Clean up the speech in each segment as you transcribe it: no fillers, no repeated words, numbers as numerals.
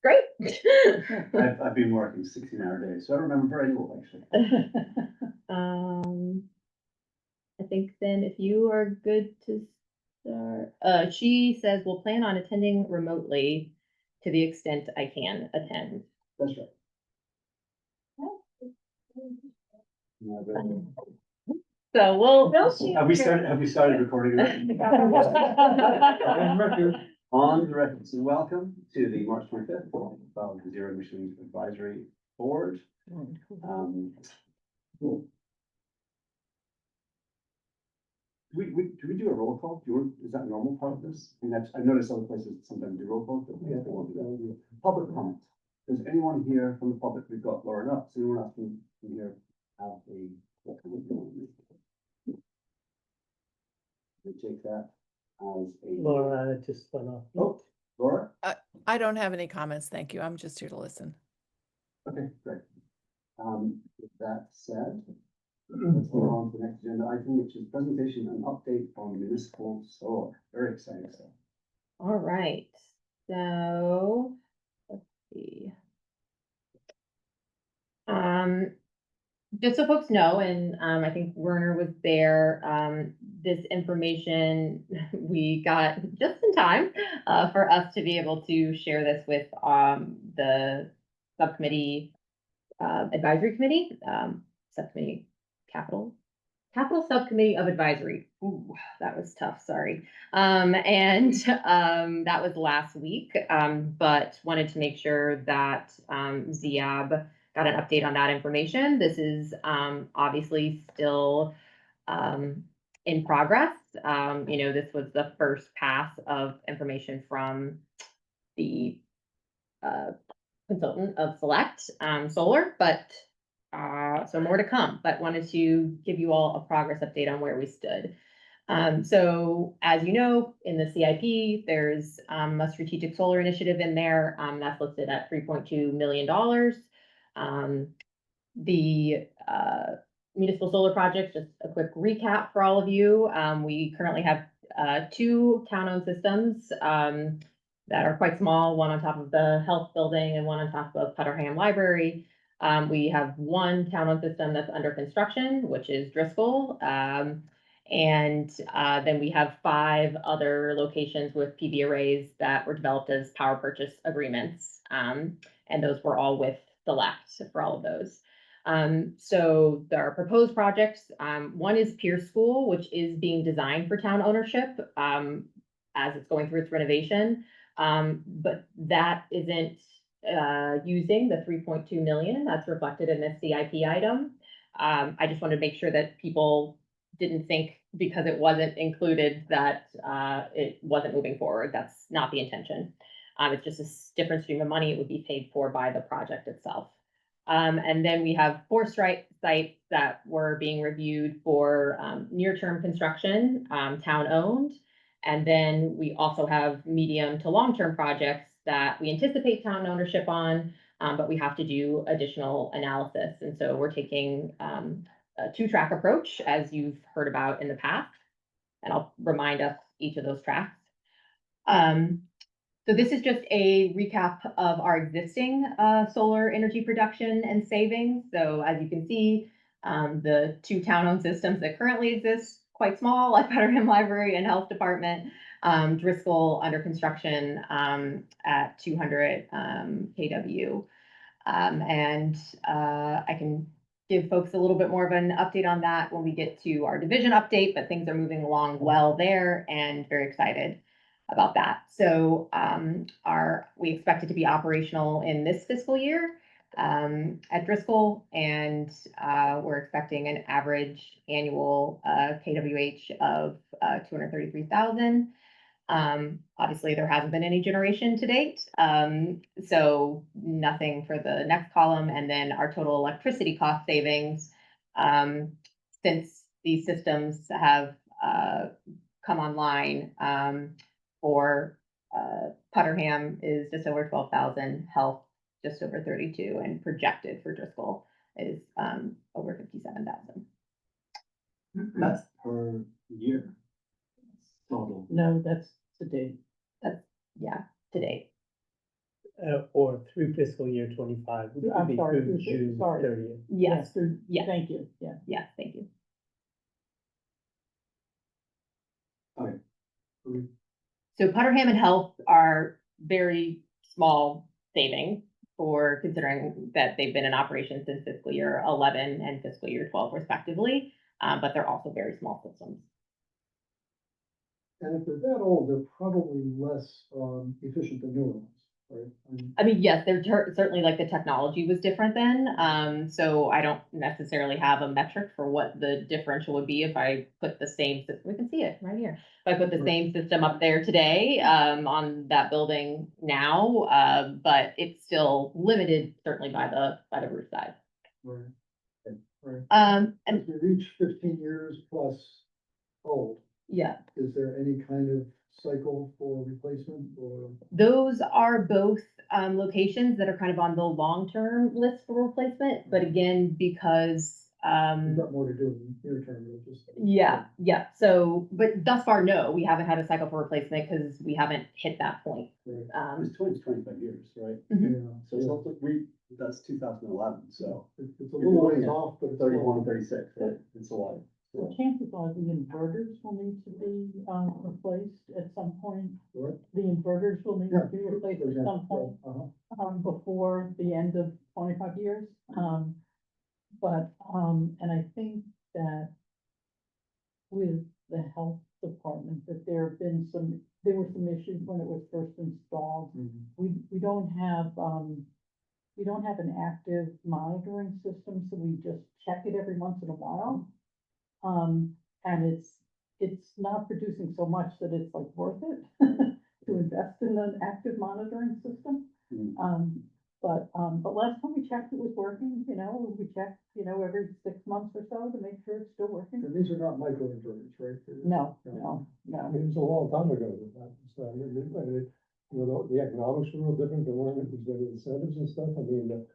Great. I've been working 16-hour days, so I remember very well, actually. I think then if you are good to start, she says we'll plan on attending remotely to the extent I can attend. That's right. Yeah, So we'll. Have we started recording already? On the record, so welcome to the March 25th of the Zero Emissions Advisory Board. Cool. Do we do a roll call? Is that a normal part of this? I mean, I've noticed other places sometimes do roll call, but we have to want to do that. Public comment. Does anyone here from the public? We've got Laura Nutt. Does anyone else from here have a what comment they want to make? We take that as a Laura just went off. Oh, Laura? I don't have any comments, thank you. I'm just here to listen. Okay, great. With that said, let's move on to the next agenda item, which is presentation and update on municipal solar. Very exciting stuff. All right, so let's see. Just so folks know, and I think Werner was there, this information we got just in time for us to be able to share this with the subcommittee, advisory committee, subcommittee capital subcommittee of advisory. Ooh, that was tough, sorry. And that was last week, but wanted to make sure that ZIAB got an update on that information. This is obviously still in progress. This was the first pass of information from the consultant of Select Solar, but so more to come, but wanted to give you all a progress update on where we stood. So as you know, in the CIP, there's a strategic solar initiative in there that's listed at $3.2 million. The municipal solar projects, just a quick recap for all of you. We currently have 2 town-owned systems that are quite small, one on top of the health building and one on top of Putterham Library. We have 1 town-owned system that's under construction, which is Driscoll. And then we have 5 other locations with PV arrays that were developed as power purchase agreements. And those were all with Select for all of those. So there are proposed projects. One is Pierce School, which is being designed for town ownership as it's going through its renovation. But that isn't using the 3.2 million that's reflected in this CIP item. I just wanted to make sure that people didn't think because it wasn't included that it wasn't moving forward. That's not the intention. It's just a different stream of money. It would be paid for by the project itself. And then we have 4 sites that were being reviewed for near-term construction, town-owned. And then we also have medium to long-term projects that we anticipate town ownership on, but we have to do additional analysis. And so we're taking a 2-track approach, as you've heard about in the past. And I'll remind us each of those tracks. So this is just a recap of our existing solar energy production and savings. So as you can see, the 2 town-owned systems that currently exist, quite small, like Putterham Library and Health Department. Driscoll under construction at 200 kW. And I can give folks a little bit more of an update on that when we get to our division update, but things are moving along well there and very excited about that. So we expect it to be operational in this fiscal year at Driscoll, and we're expecting an average annual kWh of 233,000. Obviously there hasn't been any generation to date, so nothing for the next column. And then our total electricity cost savings since these systems have come online for Putterham is just over 12,000, Health just over 32, and projected for Driscoll is over 57,000. That's per year. Total. No, that's today. That's, yeah, to date. Or through fiscal year 25, which would I'm be sorry, through June sorry. 30th. Yes, yes. Thank you, yeah. yes, thank you. So Putterham and Health are very small savings for considering that they've been in operation since fiscal year 11 and fiscal year 12 respectively, but they're also very small systems. And if they're that old, they're probably less efficient than newer ones, right? I mean, yes, they're certainly like the technology was different then. So I don't necessarily have a metric for what the differential would be if I put the same, we can see it right here. If I put the Right. same system up there today, on that building now, but it's still limited certainly by the roof size. Right. Right. And As we reach 15 years plus old, yeah, is there any kind of cycle for replacement or? those are both locations that are kind of on the long-term list for replacement, but again, because We've got more to do in the near term, we'll just. yeah, so, but thus far, no, we haven't had a cycle for replacement because we haven't hit that point. Right. It's 25 years, right? Yeah, So it's also, that's 2011, so it's a little ways off, but it's. 31, 36, right? It's a lot. So chances are the inverters will need to be, replaced at some point. What? The inverters will need to be replaced For at some point, example, uh-huh. before the end of 25 years. And I think that with the health department, that there were some issues when it was first installed. Mhm. We don't have an active monitoring system, so we just check it every once in a while. And it's not producing so much that it's like worth it to invest in an active monitoring system. Mhm. But last time we checked, it was working, we checked, every 6 months or so to make sure it's still working. And these are not microinverters, right? No. I mean, it was a long time ago that that was done, and it, you know, the economics were real different, there weren't, it was the incentives and stuff, I mean,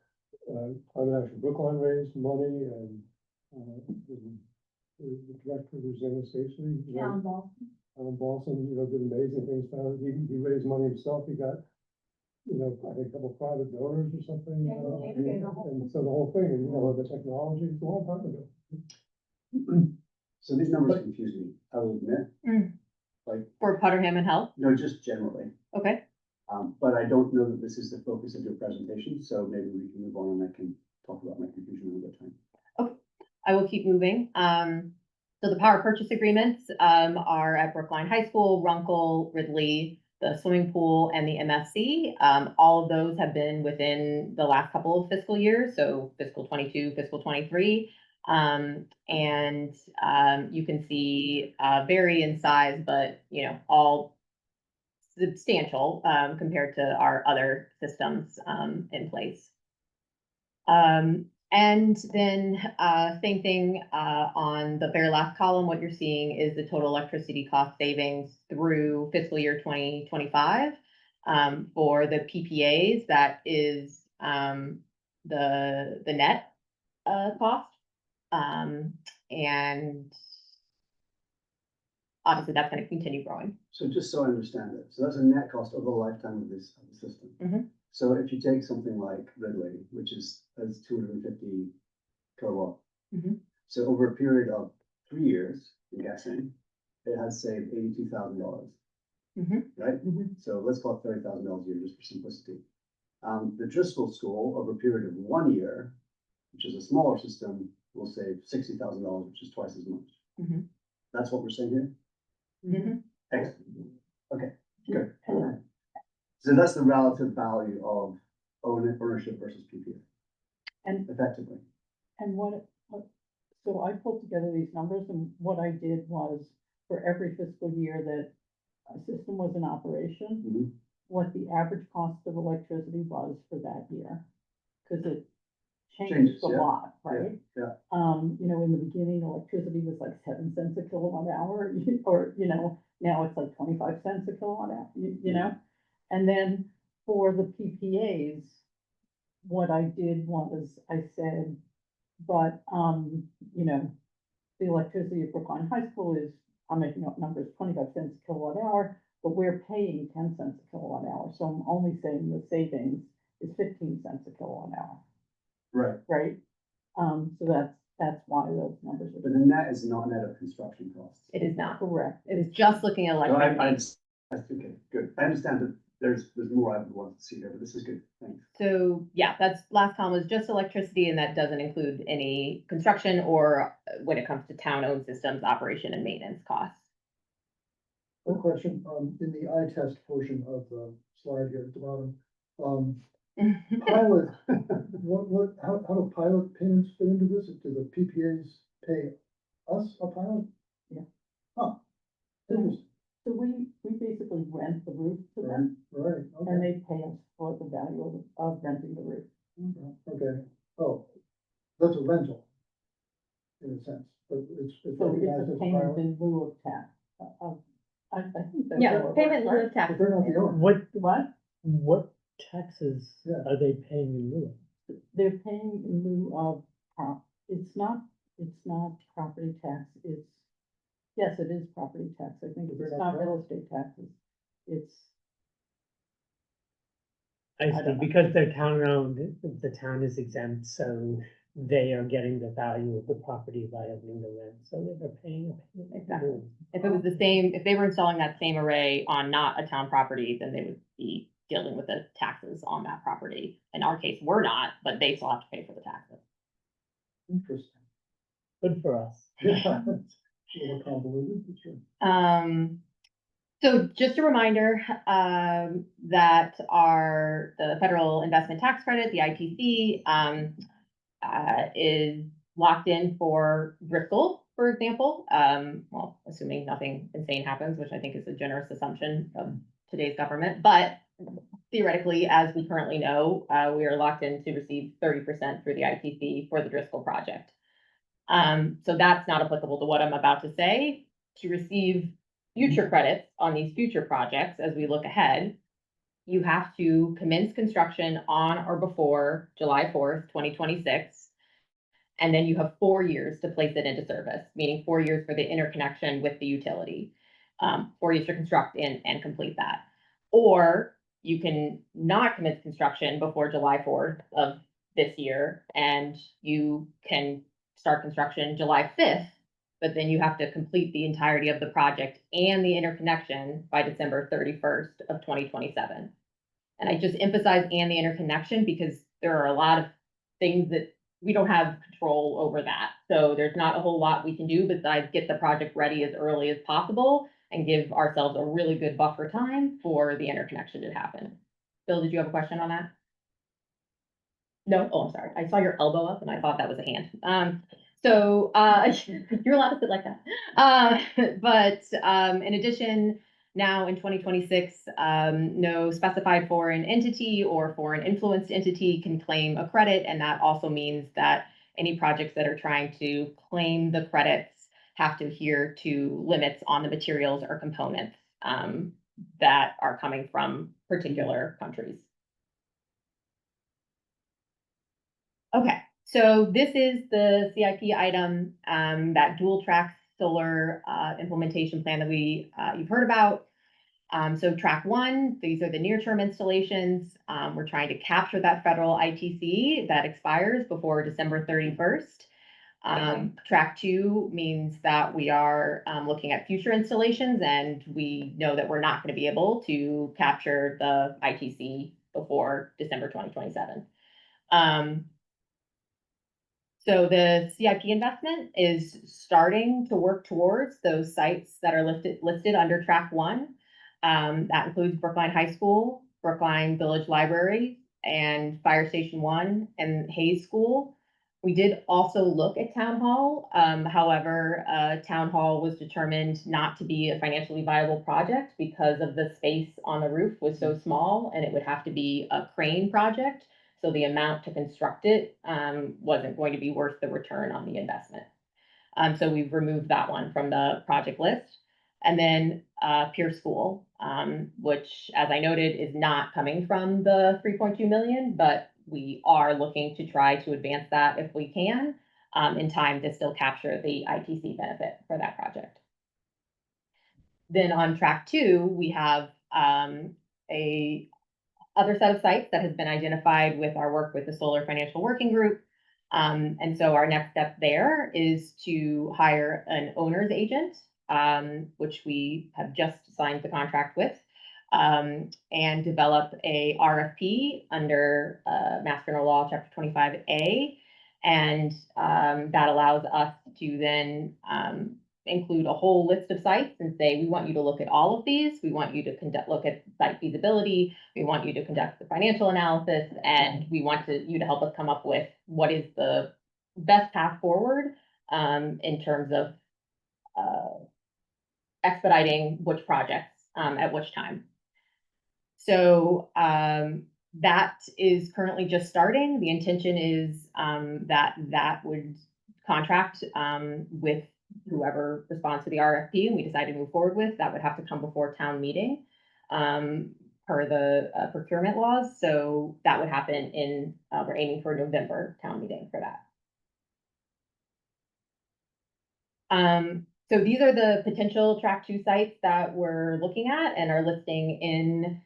Climate Action Brookline raised money, and, the director was in the station, Alan Boston. Boston, you know, did amazing things, he raised money himself, he got, you know, I think a couple private donors or something, and so the whole thing, and, you know, the technology, it's a long time ago. So these numbers confuse me, I will admit. Like, For Putterham and Health, no, just generally. okay, But I don't know that this is the focus of your presentation, so maybe we can move on and I can talk about my confusion another time. I will keep moving. So the power purchase agreements, are at Brookline High School, Runkle, Ridley, the swimming pool, and the MSC. All of those have been within the last couple of fiscal years, so fiscal 22, fiscal 23. You can see, vary in size, but, all substantial, compared to our other systems, in place. And then, same thing, on the very last column, what you're seeing is the total electricity cost savings through fiscal year 2025. For the PPAs, that is, the net, cost. And obviously that's gonna continue growing. So just so I understand it, so that's a net cost over the lifetime of this, of the system. Mhm. So if you take something like Ridley, which has 250 kilowatt. Mhm. So over a period of 3 years, I'm guessing, it has saved $82,000, Mhm. right? Mhm. So let's call it $30,000 a year, just for simplicity. The Driscoll School, over a period of 1 year, which is a smaller system, will save $60,000, which is twice as much. Mhm. That's what we're saying here? Mhm. Excellent. Okay, good. So that's the relative value of ownership versus PPA, And effectively. so I pulled together these numbers, and what I did was, for every fiscal year that a system was in operation, Mhm. what the average cost of electricity was for that year. Cause it Changes, changed a yeah. lot, right? yeah. In the beginning, electricity was like 7 cents a kilowatt hour, or, now it's like 25 cents a kilowatt hour, you know? And then for the PPAs, what I did was I said, but, the electricity at Brookline High School is, I'm making up numbers, 25 cents a kilowatt hour, but we're paying 10 cents a kilowatt hour. So I'm only saying the savings is 15 cents a kilowatt hour, Right, right? So that's why those numbers but are the net is not net of construction costs. It is not. correct. It is just looking at No, electricity. okay, good. I understand that there's more I would want to see here, but this is good. Thanks. So, yeah, that's last column was just electricity, and that doesn't include any construction or when it comes to town-owned systems, operation and maintenance costs. One question, in the eye test portion of the slide here at the bottom, pilot, how do pilot payments fit into this? Do the PPAs pay us a pilot? Yeah. Huh, interesting, So we basically rent the roof to them, right, and okay, they pay us for the value of renting the roof. okay, oh, that's a rental. In a sense, but it's So recognized it's a as a payment pilot, in lieu of tax. I think that's. Yeah, how it payment in works, lieu of tax. but they're not the owner. What? What taxes Yeah. are they paying in lieu of? They're paying in lieu of, it's not property tax, yes, it is property tax, I think, They're it's not not real estate taxes. It's, I I see, don't know. because they're town-owned, the town is exempt, so they are getting the value of the property by owning the rent, so they're paying a payment. in Exactly. lieu. If it was the same, if they were installing that same array on not a town property, then they would be dealing with the taxes on that property. In our case, we're not, but they still have to pay for the taxes. Interesting. Good for us. Yeah, it's a little convoluted, but sure. So just a reminder, that the federal investment tax credit, the ITC, is locked in for Driscoll, for example. Well, assuming nothing insane happens, which I think is a generous assumption of today's government, but theoretically, as we currently know, we are locked in to receive 30% through the ITC for the Driscoll project. So that's not applicable to what I'm about to say. To receive future credits on these future projects as we look ahead, you have to commence construction on or before July 4th, 2026. And then you have 4 years to place it into service, meaning 4 years for the interconnection with the utility. 4 years to construct and complete that. Or you can not commence construction before July 4th of this year, and you can start construction July 5th, but then you have to complete the entirety of the project and the interconnection by December 31st of 2027. And I just emphasize and the interconnection because there are a lot of things that we don't have control over that. So there's not a whole lot we can do besides get the project ready as early as possible and give ourselves a really good buffer time for the interconnection to happen. Bill, did you have a question on that? No? Oh, I'm sorry. I saw your elbow up and I thought that was a hand. You're allowed to sit like that. In addition, now in 2026, no specified foreign entity or foreign influenced entity can claim a credit, and that also means that any projects that are trying to claim the credits have to adhere to limits on the materials or components that are coming from particular countries. Okay, so this is the CIP item, that dual track solar implementation plan that you've heard about. So track one, these are the near-term installations. We're trying to capture that federal ITC that expires before December 31st. Track two means that we are looking at future installations, and we know that we're not going to be able to capture the ITC before December 2027. So the CIP investment is starting to work towards those sites that are listed under track one. That includes Brookline High School, Brookline Village Library, and Fire Station 1 and Hayes School. We did also look at Town Hall. However, Town Hall was determined not to be a financially viable project because of the space on the roof was so small, and it would have to be a crane project. So the amount to construct it wasn't going to be worth the return on the investment. So we've removed that one from the project list. And then Pierce School, which, as I noted, is not coming from the 3.2 million, but we are looking to try to advance that if we can in time to still capture the ITC benefit for that project. Then on track two, we have a other set of sites that has been identified with our work with the Solar Financial Working Group. And so our next step there is to hire an owner's agent, which we have just signed the contract with, and develop a RFP under Mass General Law, Chapter 25A. And that allows us to then include a whole list of sites and say, we want you to look at all of these. We want you to look at site feasibility. We want you to conduct the financial analysis, and we want you to help us come up with what is the best path forward in terms of expediting which projects at which time. So that is currently just starting. The intention is that would contract with whoever responds to the RFP and we decide to move forward with. That would have to come before town meeting per the procurement laws. So that would happen in, we're aiming for November town meeting for that. So these are the potential track 2 sites that we're looking at and are listing in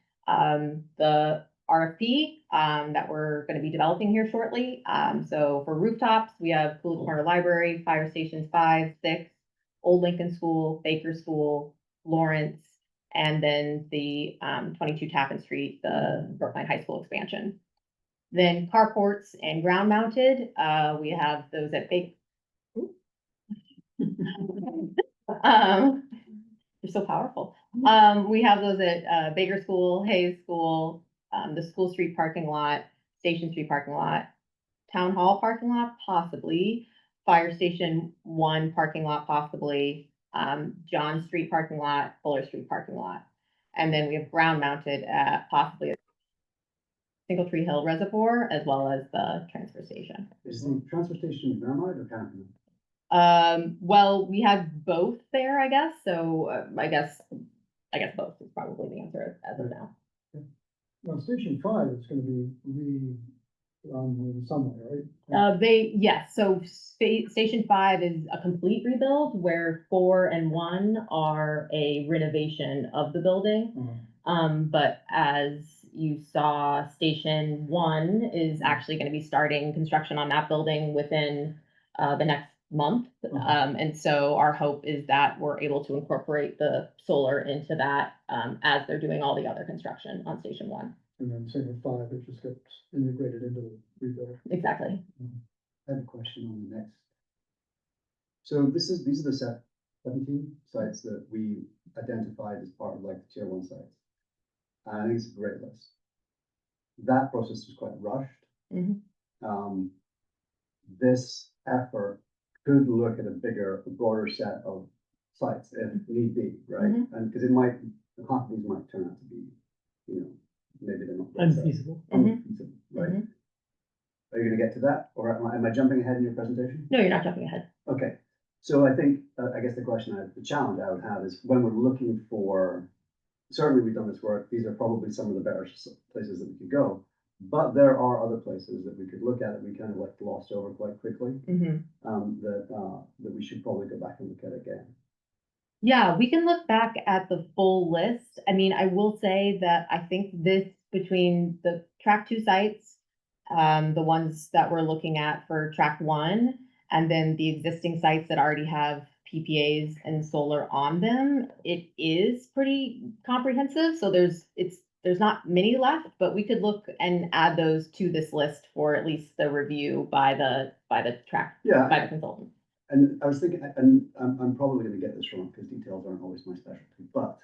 the RFP that we're going to be developing here shortly. So for rooftops, we have Coolidge Corner Library, Fire Stations 5, 6, Old Lincoln School, Baker School, Lawrence, and then the 22 Tappan Street, the Brookline High School expansion. Then carports and ground mounted, we have those at Baker. They're so powerful. We have those at Baker School, Hayes School, the School Street parking lot, Station Street parking lot, Town Hall parking lot, possibly, Fire Station 1 parking lot, possibly, John Street parking lot, Fuller Street parking lot. And then we have ground mounted at possibly Single Tree Hill Reservoir, as well as the transfer station. Is the transfer station Vermont or Canada? Well, we have both there, I guess. So I guess both is probably the answer as of now. Now, Station 5 is gonna be somewhere, right? Yes, so Station 5 is a complete rebuild where 4 and 1 are a renovation of the building. But as you saw, Station 1 is actually going to be starting construction on that building within the next month. And so our hope is that we're able to incorporate the solar into that as they're doing all the other construction on Station 1. And then same with 5, it just gets integrated into the rebuild. Exactly. I have a question on the next. So these are the 17 sites that we identified as part of like the tier 1 sites. And I think it's a great list. That process was quite rushed. This effort could look at a broader set of sites if need be, right? And because half of these might turn out to be, maybe they're not. Unfeasible. Unfeasible, right? Are you gonna get to that, or am I jumping ahead in your presentation? No, you're not jumping ahead. Okay, so I think, I guess the challenge I would have is when we're looking for, certainly we've done this work, these are probably some of the better places that we could go, but there are other places that we could look at that we kind of like glossed over quite quickly, that we should probably go back and look at again. Yeah, we can look back at the full list. I mean, I will say that I think this, between the track 2 sites, the ones that we're looking at for track 1, and then the existing sites that already have PPAs and solar on them, it is pretty comprehensive. So there's not many left, but we could look and add those to this list for at least the review by the consultant. And I was thinking, and I'm probably going to get this wrong because details aren't always my specialty, but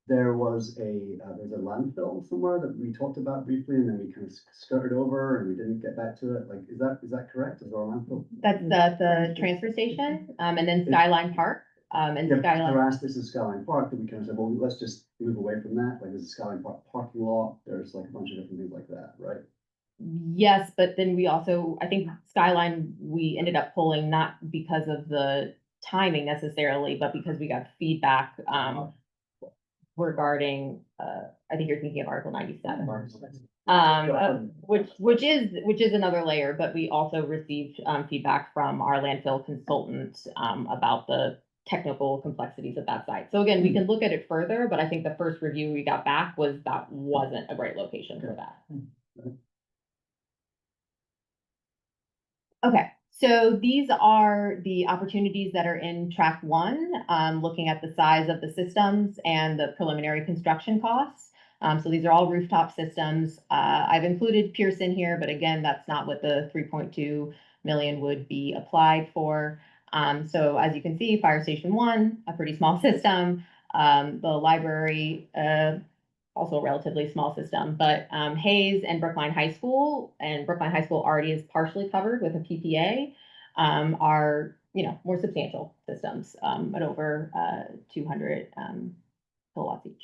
there was there's a landfill somewhere that we talked about briefly, and then we kind of skirted over and we didn't get back to it. Like, is that correct? Is there a landfill? That's the transfer station, and then Skyline Park, and Yeah, Skyline. Harass, this is Skyline Park, that we kind of said, well, let's just move away from that. Like, there's a Skyline Park parking lot. There's like a bunch of different things like that, right? Yes, but then we also, I think Skyline, we ended up pulling not because of the timing necessarily, but because we got feedback regarding, I think you're thinking of Article 97. Which is another layer, but we also received feedback from our landfill consultant about the technical complexities of that site. So again, we can look at it further, but I think the first review we got back was that wasn't a great location for that. Okay, so these are the opportunities that are in track one, looking at the size of the systems and the preliminary construction costs. So these are all rooftop systems. I've included Pearson here, but again, that's not what the 3.2 million would be applied for. So as you can see, Fire Station 1, a pretty small system. The library, also a relatively small system, but Hayes and Brookline High School, and Brookline High School already is partially covered with a PPA, are, more substantial systems, at over 200 kilowatts each.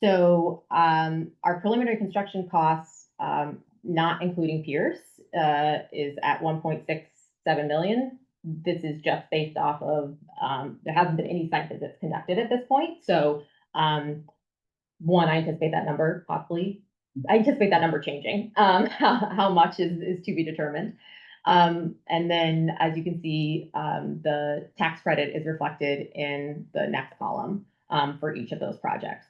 So our preliminary construction costs, not including Pierce, is at 1.67 million. This is just based off of, there hasn't been any site visits conducted at this point. So one, I anticipate that number changing. How much is to be determined. And then, as you can see, the tax credit is reflected in the next column for each of those projects.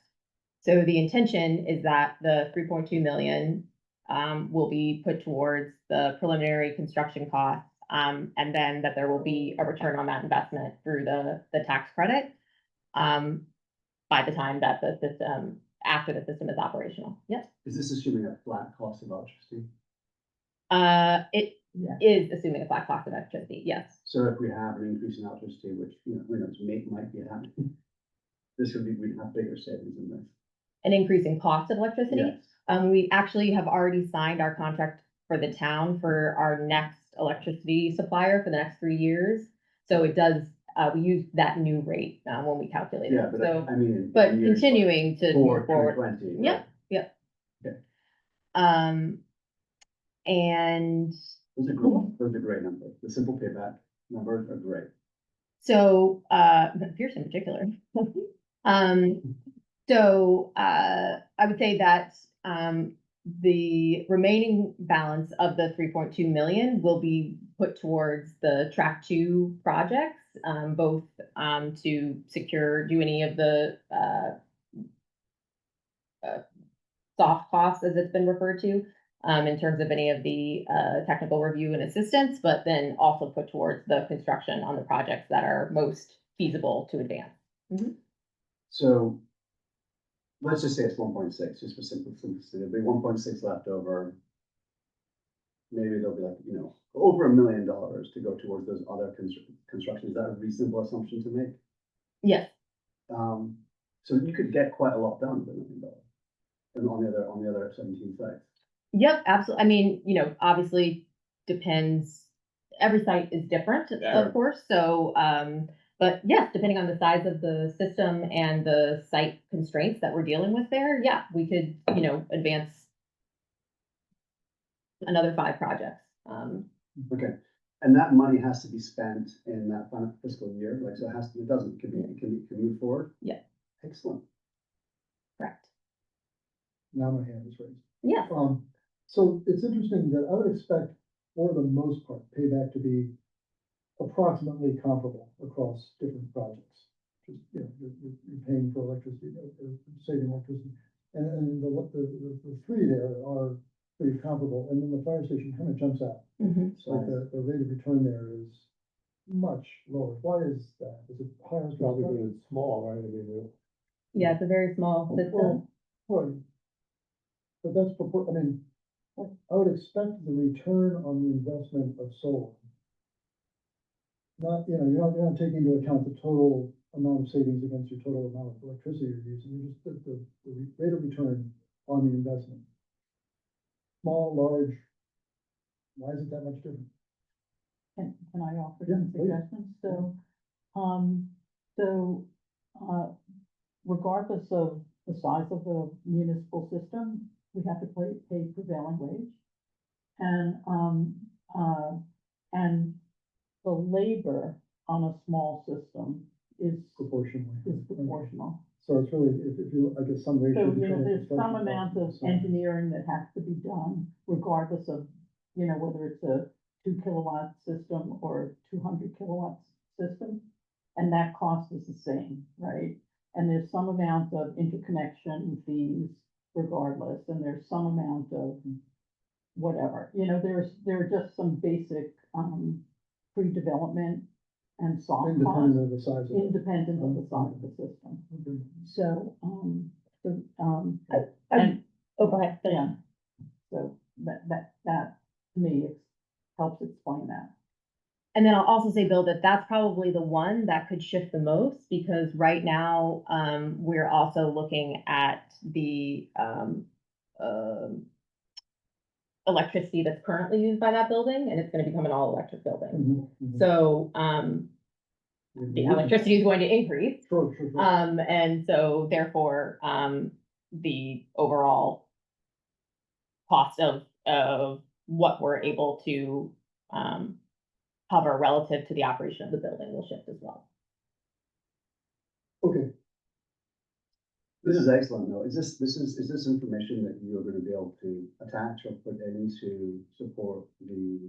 So the intention is that the 3.2 million will be put towards the preliminary construction costs, and then that there will be a return on that investment through the tax credit by the time that the system, after the system is operational. Yes. Is this assuming a flat cost of electricity? It Yeah. is assuming a flat cost of electricity, yes. So if we have an increase in electricity, which, who knows, might be happening, we'd have bigger savings in this. An increase in cost of electricity. Yes. We actually have already signed our contract for the town for our next electricity supplier for the next 3 years. So it does, we use that new rate when we calculate Yeah, it. but So, I mean. but continuing to move forward. 20. Yep, yep. Okay. And Those are great numbers. The simple payback numbers are great. so, Pierce in particular. I would say that, the remaining balance of the 3.2 million will be put towards the track 2 projects, both, to do any of the, soft costs, as it's been referred to, in terms of any of the, technical review and assistance, but then also put towards the construction on the projects that are most feasible to advance. So let's just say it's 1.6, just for simplicity, there'll be 1.6 left over. Maybe there'll be like, over $1 million to go towards those other constructions. Is that a reasonable assumption to make? Yes, So you could get quite a lot done with $1 million. And on the other 17 sites. yep, absolutely. I mean, obviously depends, every site is different, Sure. of course, so, but yes, depending on the size of the system and the site constraints that we're dealing with there, yeah, we could, advance another 5 projects. Okay, and that money has to be spent in that fiscal year, like, so it can move forward? Yeah. Excellent. Correct. Now my hand is raised. Yes, So it's interesting that I would expect, for the most part, payback to be approximately comparable across different projects. Just, you're paying for electricity, or saving electricity. And the three there are pretty comparable, and then the fire station kind of jumps out. mhm. So the rate of return there is much lower. Why is that? Is it higher? Probably because it's small, right? I mean, Yeah, it's a very small system. Right. But that's I would expect the return on the investment of solar. Not, you're not taking into account the total amount of savings against your total amount of electricity you're using, you're just the rate of return on the investment. Small, large, why is it that much different? Can I offer Yeah, some please. suggestions? Regardless of the size of the municipal system, we have to pay prevailing wage. And the labor on a small system is Proportionally. proportional. So it's really, if you, I guess some ratio. So, between there's some construction amount cost of and so on. engineering that has to be done, regardless of, whether it's a 2 kilowatt system or a 200 kilowatt system. and that cost is the same, right? And there's some amount of interconnection fees regardless, and there's some amount of whatever, there are just some basic, pre-development and soft Independent costs, of the size of it. independent of the size of the system. Okay. So, I- and, Oh, go ahead. yeah, so that to me, helps explain that. And then I'll also say, Bill, that that's probably the one that could shift the most, because right now, we're also looking at the, electricity that's currently used by that building, and it's gonna become an all-electric building. Mhm, mhm. So, the electricity is going to increase. Sure, sure, sure. And so therefore, the overall cost of what we're able to, cover relative to the operation of the building will shift as well. Okay, This is excellent, though. Is this information that you're gonna be able to attach or put into support the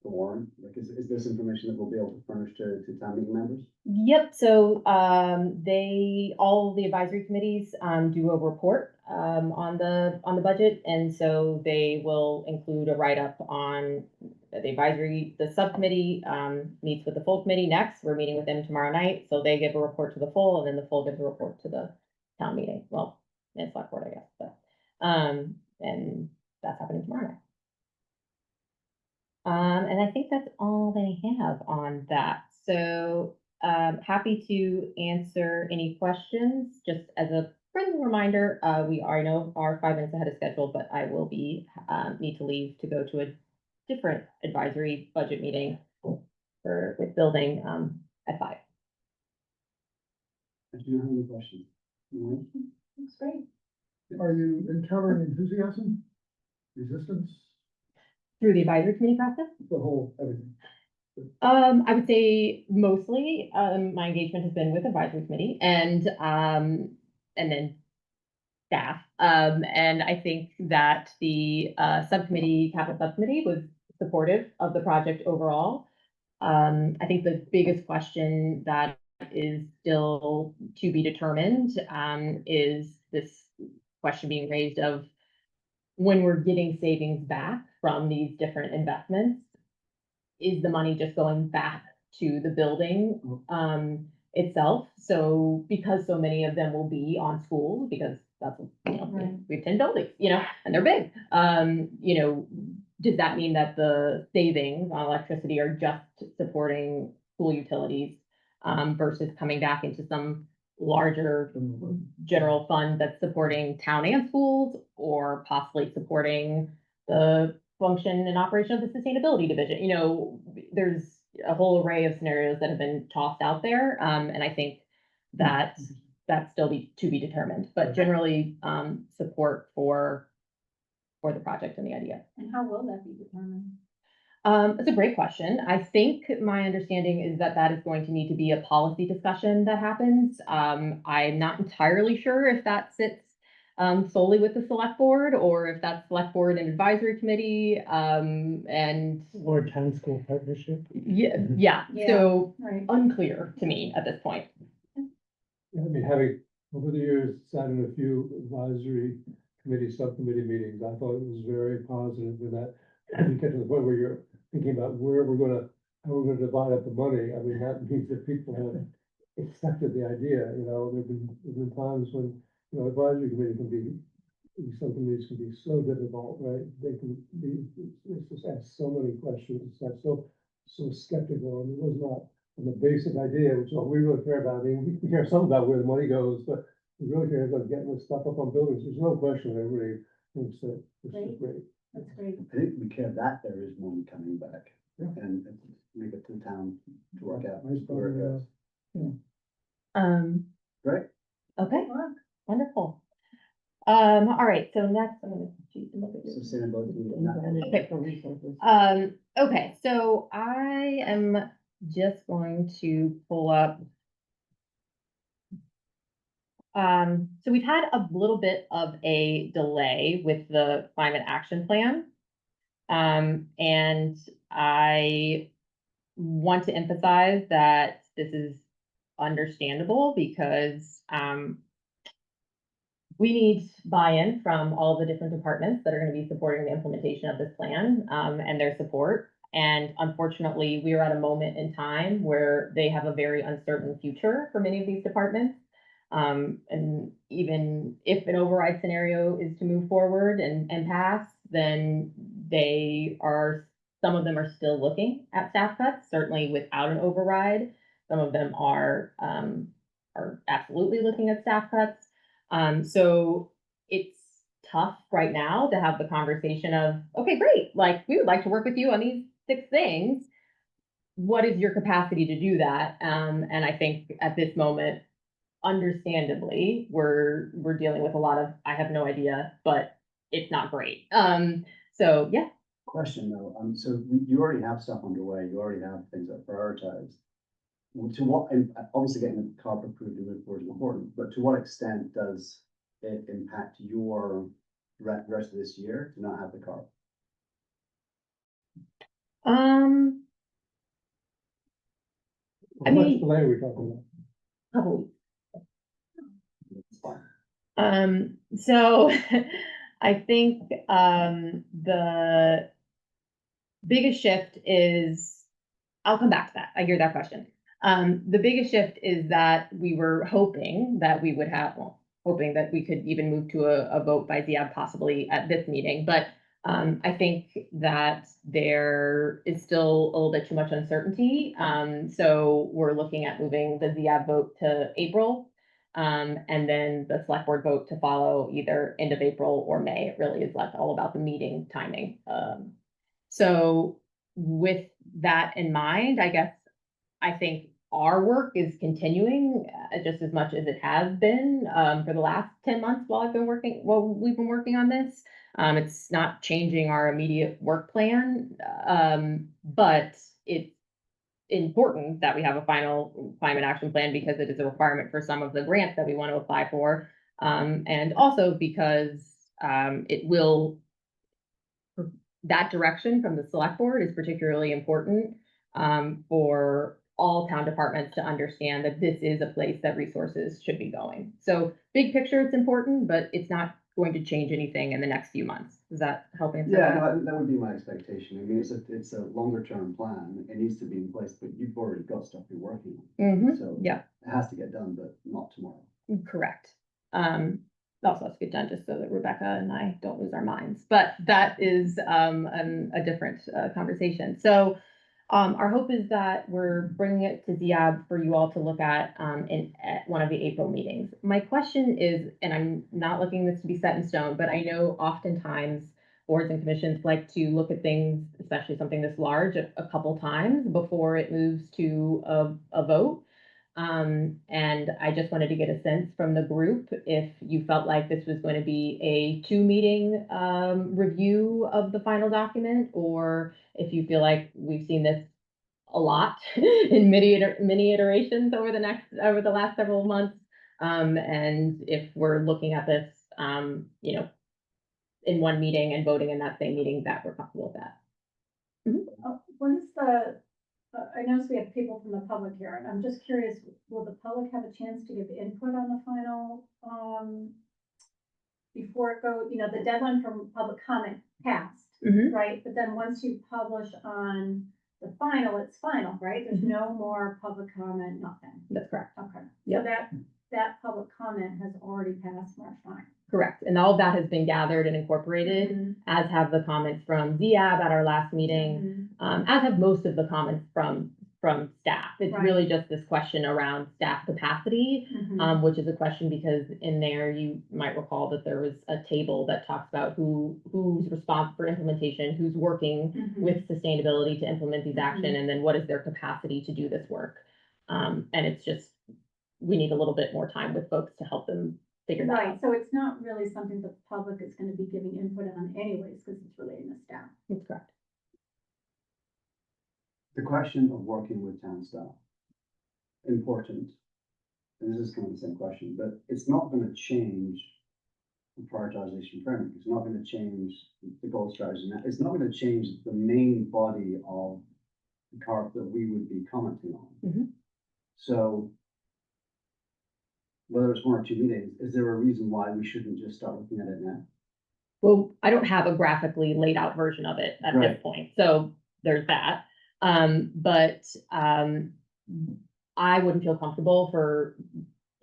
warrant? Like, is this information that we'll be able to furnish to town meeting members? Yep, so, all the advisory committees, do a report, on the budget, and so they will include a write-up on the subcommittee, meets with the full committee next. We're meeting with them tomorrow night, so they give a report to the full, and then the full gives a report to the town meeting, well, and select board, I guess, but, and that's happening tomorrow night. And I think that's all they have on that. So, happy to answer any questions. Just as a friendly reminder, I know are 5 minutes ahead of schedule, but I will need to leave to go to a different advisory budget meeting with building, at 5. I do you have any questions? No? That's great. are you encountering enthusiasm, resistance, Through the advisory committee process? the whole, everything? I would say mostly, my engagement has been with advisory committee and then staff. And I think that the, capital subcommittee was supportive of the project overall. I think the biggest question that is still to be determined, is this question being raised of when we're getting savings back from these different investments, is the money just going back to the building, itself? So, because so many of them will be on schools, because that's, Right. we have 10 buildings, and they're big. Does that mean that the savings on electricity are just supporting school utilities, versus coming back into some larger general fund that's supporting town and schools, or possibly supporting the function and operation of the sustainability division? There's a whole array of scenarios that have been tossed out there. And I think that that's still to be determined, but generally, support for the project and the idea. And how will that be determined? It's a great question. I think my understanding is that that is going to need to be a policy discussion that happens. I'm not entirely sure if that sits solely with the select board, or if that's select board and advisory committee, and Or town school partnership. yeah, Yeah. so Right. unclear to me at this point. I mean, having, over the years, sat in a few advisory committee, subcommittee meetings, I thought it was very positive in that you get to the point where you're thinking about how we're gonna divide up the money. I mean, that means that people have accepted the idea, there've been times when, advisory committee can be, these subcommittees can be so difficult, right? They can be, it's just ask so many questions, it's so skeptical, and it was not on the basic idea, which is what we really care about. I mean, we care some about where the money goes, but we really care about getting the stuff up on buildings. There's no question that everybody thinks that this is great. That's great. I think we care that there is money coming back. Yeah. And make it to the town to work out Nice where it goes. Right? Okay, wonderful. All right, so next, I'm gonna cheat and look at your. Sustainability. Okay, so I am just going to pull up. So we've had a little bit of a delay with the climate action plan. And I want to emphasize that this is understandable because, we need buy-in from all the different departments that are gonna be supporting the implementation of this plan, and their support. And unfortunately, we are at a moment in time where they have a very uncertain future for many of these departments. And even if an override scenario is to move forward and pass, then some of them are still looking at staff cuts, certainly without an override. Some of them are absolutely looking at staff cuts. So it's tough right now to have the conversation of, okay, great, like, we would like to work with you on these 6 things. What is your capacity to do that? And I think at this moment, understandably, we're dealing with a lot of, I have no idea, but it's not great. So yeah, Question though, so you already have stuff underway, you already have things that are prioritized. To what, and obviously getting the CARP approved and move forward is important, but to what extent does it impact your rest of this year to not have the CARP? um, I How much mean- delay are we talking about? couple weeks. It's fine. So I think, the biggest shift is, I'll come back to that. I hear that question. The biggest shift is that we were hoping that we would have, well, hoping that we could even move to a vote by ZIAB possibly at this meeting, but I think that there is still a little bit too much uncertainty. So we're looking at moving the ZIAB vote to April. And then the select board vote to follow either end of April or May. It really is like all about the meeting timing. So with that in mind, I guess I think our work is continuing just as much as it has been for the last 10 months while we've been working on this. It's not changing our immediate work plan, but it's important that we have a final climate action plan because it is a requirement for some of the grants that we want to apply for. And also because that direction from the select board is particularly important for all town departments to understand that this is a place that resources should be going. So big picture, it's important, but it's not going to change anything in the next few months. Does that help answer Yeah, that? no, that would be my expectation. I mean, it's a longer term plan. It needs to be in place, but you've already got stuff you're working on. Mhm, So yeah, it has to get done, but not tomorrow. correct. Also has to get done just so that Rebecca and I don't lose our minds, but that is a different conversation. So our hope is that we're bringing it to ZIAB for you all to look at at one of the April meetings. My question is, and I'm not looking this to be set in stone, but I know oftentimes boards and commissions like to look at things, especially something this large, a couple times before it moves to a vote. And I just wanted to get a sense from the group if you felt like this was going to be a 2-meeting review of the final document, or if you feel like we've seen this a lot in many iterations over the last several months. And if we're looking at this, in one meeting and voting in that same meeting, that we're comfortable with that. When is I noticed we have people from the public here, and I'm just curious, will the public have a chance to give input on the final, before it goes, the deadline for public comment passed, Mhm. right? But then once you publish on the final, it's final, right? There's no more public comment, nothing. That's correct. Okay. So Yep. that public comment has already passed March 9th. Correct. And all of that has been gathered and incorporated, Mhm. as have the comments from ZIAB at our last meeting. Mhm. As have most of the comments from staff. It's Right. really just this question around staff capacity, Mhm. which is a question because in there you might recall that there was a table that talks about who's responsible for implementation, who's working Mhm. with sustainability to implement these action, Mhm. and then what is their capacity to do this work. And it's just, we need a little bit more time with folks to help them figure that Right, out. so it's not really something the public is gonna be giving input on anyways, because it's relating to staff. That's correct. The question of working with town staff, important. And this is kind of the same question, but it's not gonna change the prioritization framework. It's not gonna change the goal strategy. It's not gonna change the main body of carp that we would be commenting on. Mhm. So whether it's one or two meetings, is there a reason why we shouldn't just start looking at it now? Well, I don't have a graphically laid out version of it at this Right. point, so there's that. But I wouldn't feel comfortable for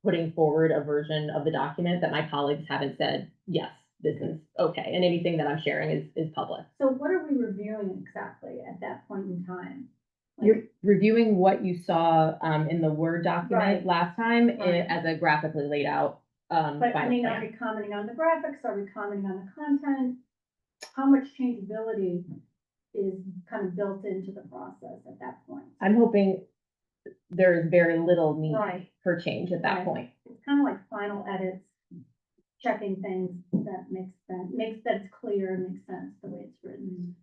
putting forward a version of the document that my colleagues haven't said, yes, this is okay, and anything that I'm sharing is public. So what are we reviewing exactly at that point in time? Like, You're reviewing what you saw in the Word Right. document last time Right. as a graphically laid out But I final mean, are plan. we commenting on the graphics? Are we commenting on the content? How much changeability is kind of built into the process at that point? I'm hoping there's very little need Right. for change at that Right. point. It's kind of like final edits, checking things that makes that it's clear and makes sense the way it's written.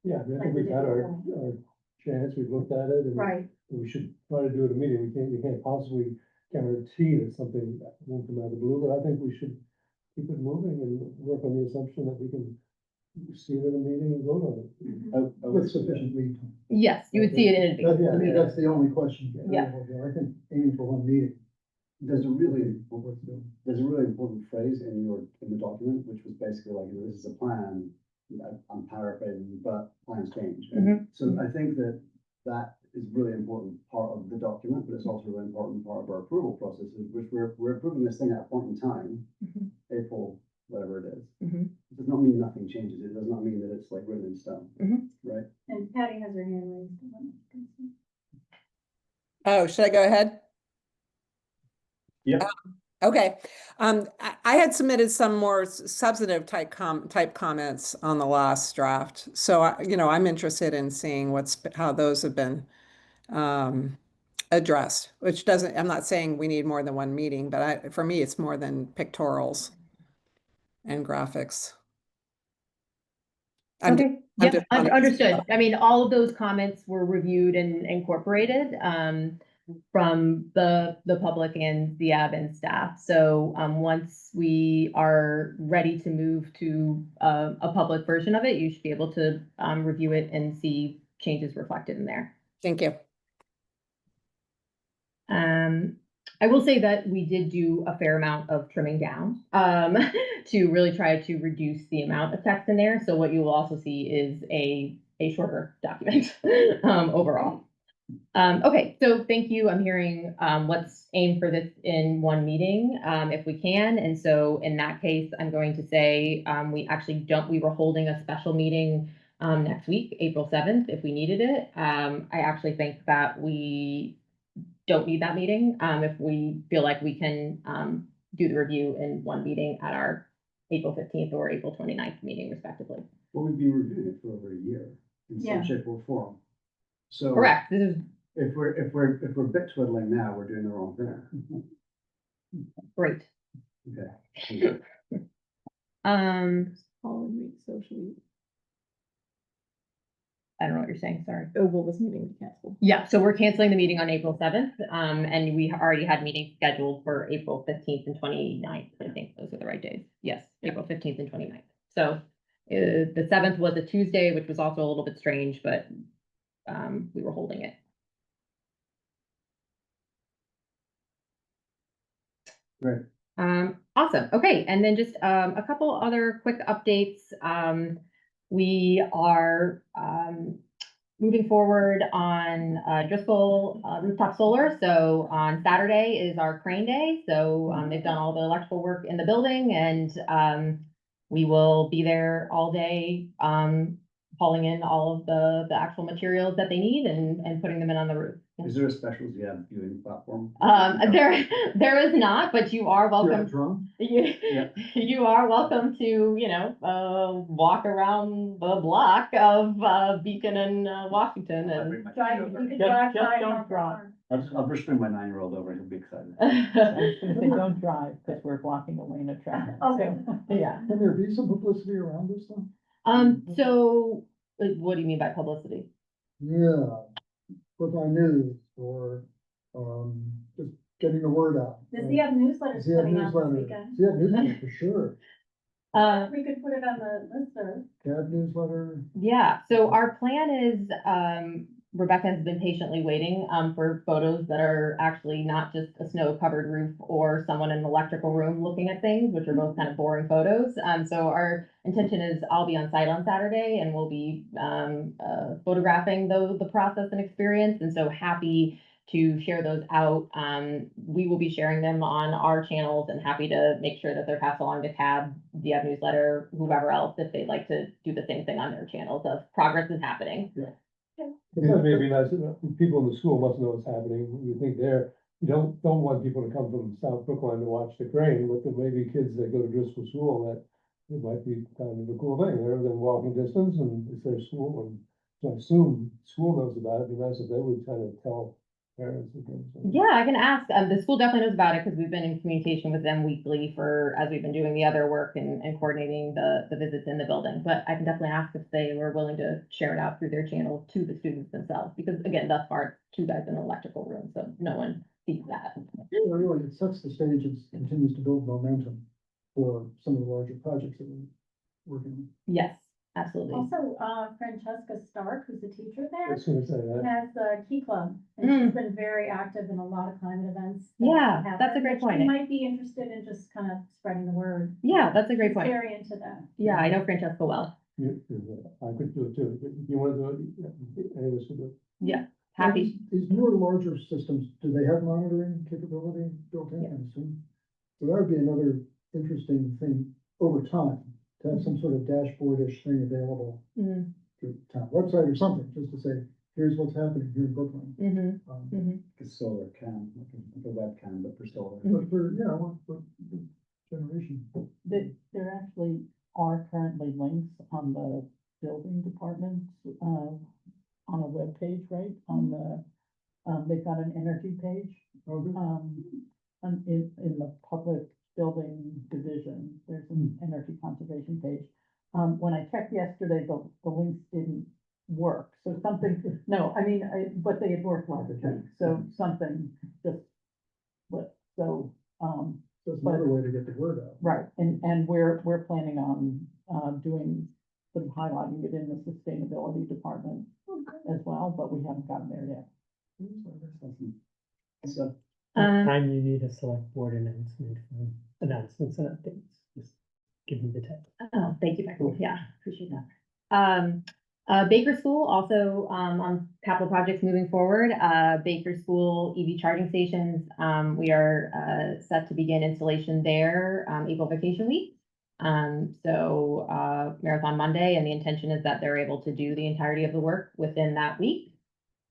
Yeah, I mean, I Like think we we've did had our before. chance, we've looked at it, and Right, we should try to do it at a meeting. We can't possibly guarantee that something won't come out of the blue, but I think we should keep it moving and work on the assumption that we can see it in a meeting and vote on it. mhm. With sufficient lead time. Yes, you would see it in advance. Yeah, of the meeting. that's the only question. Yeah. I think aiming for one meeting. There's a really, Worth doing. there's a really important phrase in the document, which was basically like, this is a plan. I'm paraphrasing, but plans change. And so I think that is really important part of the document, but it's also a really important part of our approval processes, which we're approving this thing at a point in time, Mhm. April, whatever it is. Mhm. It does not mean nothing changes. It does not mean that it's like written in stone, Mhm. right? And Patty has her hand raised. Oh, should I go ahead? Yep. Okay, I had submitted some more substantive type comments on the last draft. So, I'm interested in seeing how those have been addressed, which I'm not saying we need more than one meeting, but for me, it's more than pictorials and graphics. I'm Okay, I'm yeah, just wanting to- understood. I mean, all of those comments were reviewed and incorporated from the public and the admin staff. So once we are ready to move to a public version of it, you should be able to review it and see changes reflected in there. Thank you. I will say that we did do a fair amount of trimming down to really try to reduce the amount of text in there. So what you will also see is a shorter document overall. Okay, so thank you. I'm hearing let's aim for this in one meeting if we can. And so in that case, I'm going to say we were holding a special meeting next week, April 7th, if we needed it. I actually think that we don't need that meeting if we feel like we can do the review in one meeting at our April 15th or April 29th meeting respectively. Well, we've been reviewing it for over a year in Yeah. some shape or form. So Correct. This is if we're bit twiddling now, we're doing the wrong thing. great. Okay. Following week, socially. I don't know what you're saying, sorry. Oh, well, this meeting is canceled. Yeah, so we're canceling the meeting on April 7th, and we already had meetings scheduled for April 15th and 29th. I think those are the right days. Yes, April 15th and 29th. So the 7th was a Tuesday, which was also a little bit strange, but we were holding it. Great. Awesome. Okay, and then just a couple other quick updates. We are moving forward on Driscoll rooftop solar. So on Saturday is our crane day. So they've done all the electrical work in the building, and we will be there all day hauling in all of the actual materials that they need and putting them in on the roof. Is there a special viewing platform? There is not, but you are welcome. Drum? You are welcome to, walk around the block of Beacon and Washington and. Drive, you could Just- drive just by. don't on the drive. farm. I'll just bring my 9-year-old over and he'll be excited. I was gonna say, don't drive, because we're blocking the lane of traffic. Okay. Yeah. Can there be some publicity around this though? So what do you mean by publicity? Yeah, put on news or, just getting the word out. Does he have newsletters Does he have coming out this newsletter? weekend? Does he have newsletter for sure? We could put it on the listserv. CAD newsletter, Yeah, so our plan is, Rebecca has been patiently waiting, for photos that are actually not just a snow-covered roof or someone in an electrical room looking at things, which are both kind of boring photos. So our intention is I'll be on site on Saturday and we'll be, photographing the process and experience. And so happy to share those out. We will be sharing them on our channels and happy to make sure that they're passed along to CAB, DF newsletter, whoever else, if they'd like to do the same thing on their channels of progress is happening. It may be nice, people in the school must know what's happening, you think you don't want people to come from South Brookline to watch the crane, but there may be kids that go to Driscoll School that it might be kind of a cool thing, they're within walking distance and it's their school, and so I assume school knows about it, it'd be nice if they would kind of tell parents and things. Yeah, I can ask. The school definitely knows about it because we've been in communication with them weekly as we've been doing the other work and coordinating the visits in the building. But I can definitely ask if they were willing to share it out through their channel to the students themselves. Because again, thus far, two guys in an electrical room, so no one sees that. Really, it sets the stage and continues to build momentum for some of the larger projects that we're working on. Yes, absolutely. Also, Francesca Stark, who's a teacher I there, was gonna say that. has a Key Club, and she's been very active in a lot of climate events. that Yeah, happen, that's a great which point. You might be interested in just kind of spreading the word. Yeah, that's a great She's point. very into that. Yeah, I know Francesca well. I could do it too, if you wanna do it, any of us could do it. Yeah, happy. These newer, larger systems, do they have monitoring capability built in, I assume? So that would be another interesting thing over time, to have some sort of dashboard-ish thing available Mm-hmm. through town website or something, just to say, here's what's happening here in Brooklyn. Mm-hmm. A solar cam, like a webcam, but for solar. But for, for generation. There actually are currently links on the building department's, on a web page, right? On the, they've got an energy page, in the public building division, there's an energy conservation page. When I checked yesterday, the links didn't work, so something, no, I mean, but they had worked last week, so something just slipped, so, So it's another way to get the word out. right, and we're planning on, doing, sort of highlighting it in the sustainability department as well, but we haven't gotten there yet. So, Time you need a select board announcement, announcements and updates, just give me the text. Oh, thank you, Michael. Yeah, appreciate that. Baker School also, on capital projects moving forward, Baker School EV charging stations, we are, set to begin installation there, April vacation week. Marathon Monday, and the intention is that they're able to do the entirety of the work within that week.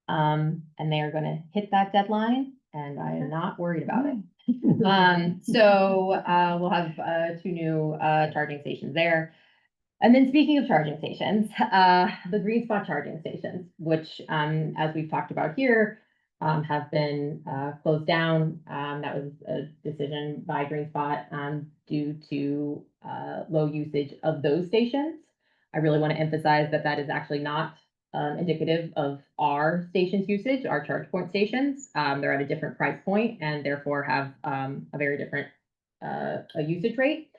And they are gonna hit that deadline, and I am not worried about it. We'll have, two new, charging stations there. And then speaking of charging stations, the Green Spot charging stations, which, as we've talked about here, have been, closed down. That was a decision by Green Spot, due to, low usage of those stations. I really want to emphasize that that is actually not, indicative of our stations usage, our charge point stations. They're at a different price point and therefore have, a very different, a usage rate.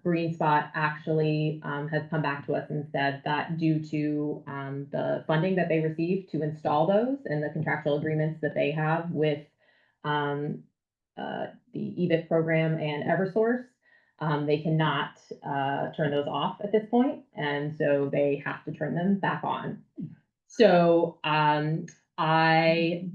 Green Spot actually has come back to us and said that due to the funding that they received to install those and the contractual agreements that they have with the EBIT program and Eversource, they cannot turn those off at this point, and so they have to turn them back on. So I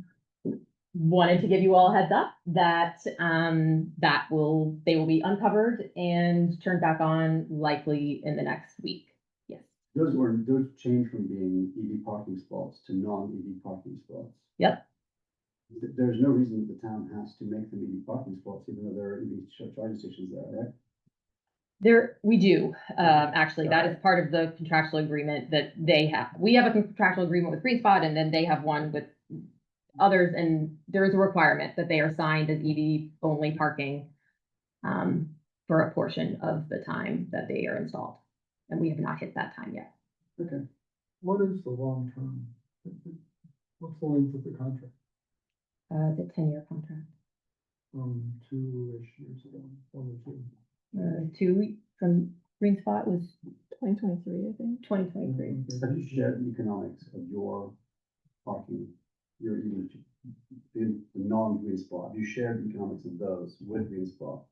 wanted to give you all a heads up that they will be uncovered and turned back on likely in the next week. Yes. those changed from being EV parking spots to non-EV parking spots. Yep. There's no reason that the town has to make them EV parking spots, even though there are EV charging stations there, right? We do, actually, that is part of the contractual agreement that they have. We have a contractual agreement with Green Spot, and then they have one with others, and there is a requirement that they are signed as EV only parking for a portion of the time that they are installed. And we have not hit that time yet. Okay. What is the long term? What's the length of the contract? The 10-year contract. 2-ish years ago, 1 or 2. 2 from Green Spot was 2023, I think. 2023. Have you shared the economics of your parking, your even, the non-green spot? Have you shared the economics of those with green spot?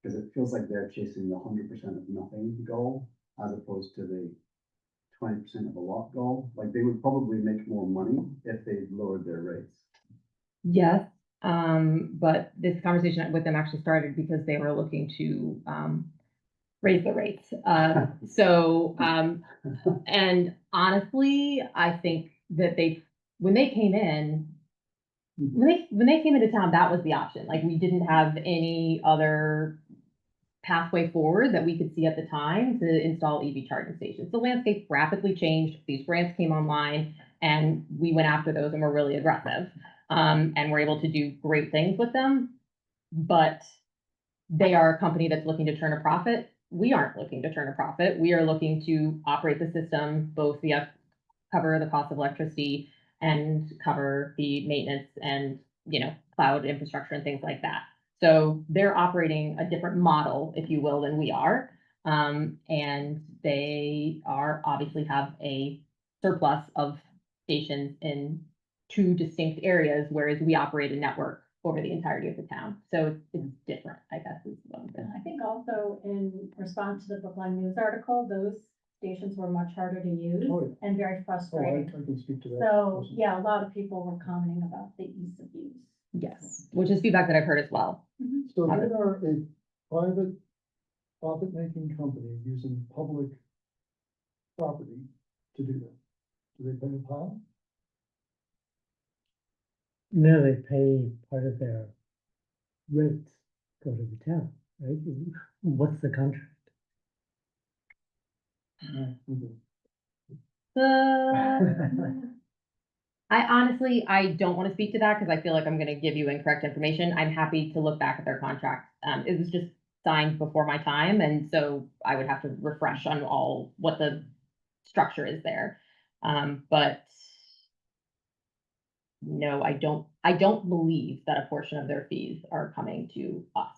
Because it feels like they're chasing the 100% of nothing goal as opposed to the 20% of a lot goal. Like they would probably make more money if they lowered their rates. Yes, but this conversation with them actually started because they were looking to, raise the rates. And honestly, I think that when they came in, when they came into town, that was the option. Like, we didn't have any other pathway forward that we could see at the time to install EV charging stations. The landscape rapidly changed. These grants came online and we went after those and were really aggressive. And we're able to do great things with them. But they are a company that's looking to turn a profit. We aren't looking to turn a profit. We are looking to operate the system, both via cover the cost of electricity and cover the maintenance and, cloud infrastructure and things like that. So they're operating a different model, if you will, than we are. And they obviously have a surplus of stations in two distinct areas, whereas we operate a network over the entirety of the town. So it's different, I guess, is what I'm saying. I think also in response to the Brookline News article, those stations were much harder to use Oh, and very Oh, I frustrating. can speak to that. So, person. yeah, a lot of people were commenting about the ease of use. Yes, which is feedback that I've heard as well. So they are a private profit-making company using public property to do that. Do they pay a pile? No, they pay part of their rates go to the town, right? What's the contract? I don't want to speak to that because I feel like I'm going to give you incorrect information. I'm happy to look back at their contract. It was just signed before my time, and so I would have to refresh on what the structure is there. But no, I don't believe that a portion of their fees are coming to us.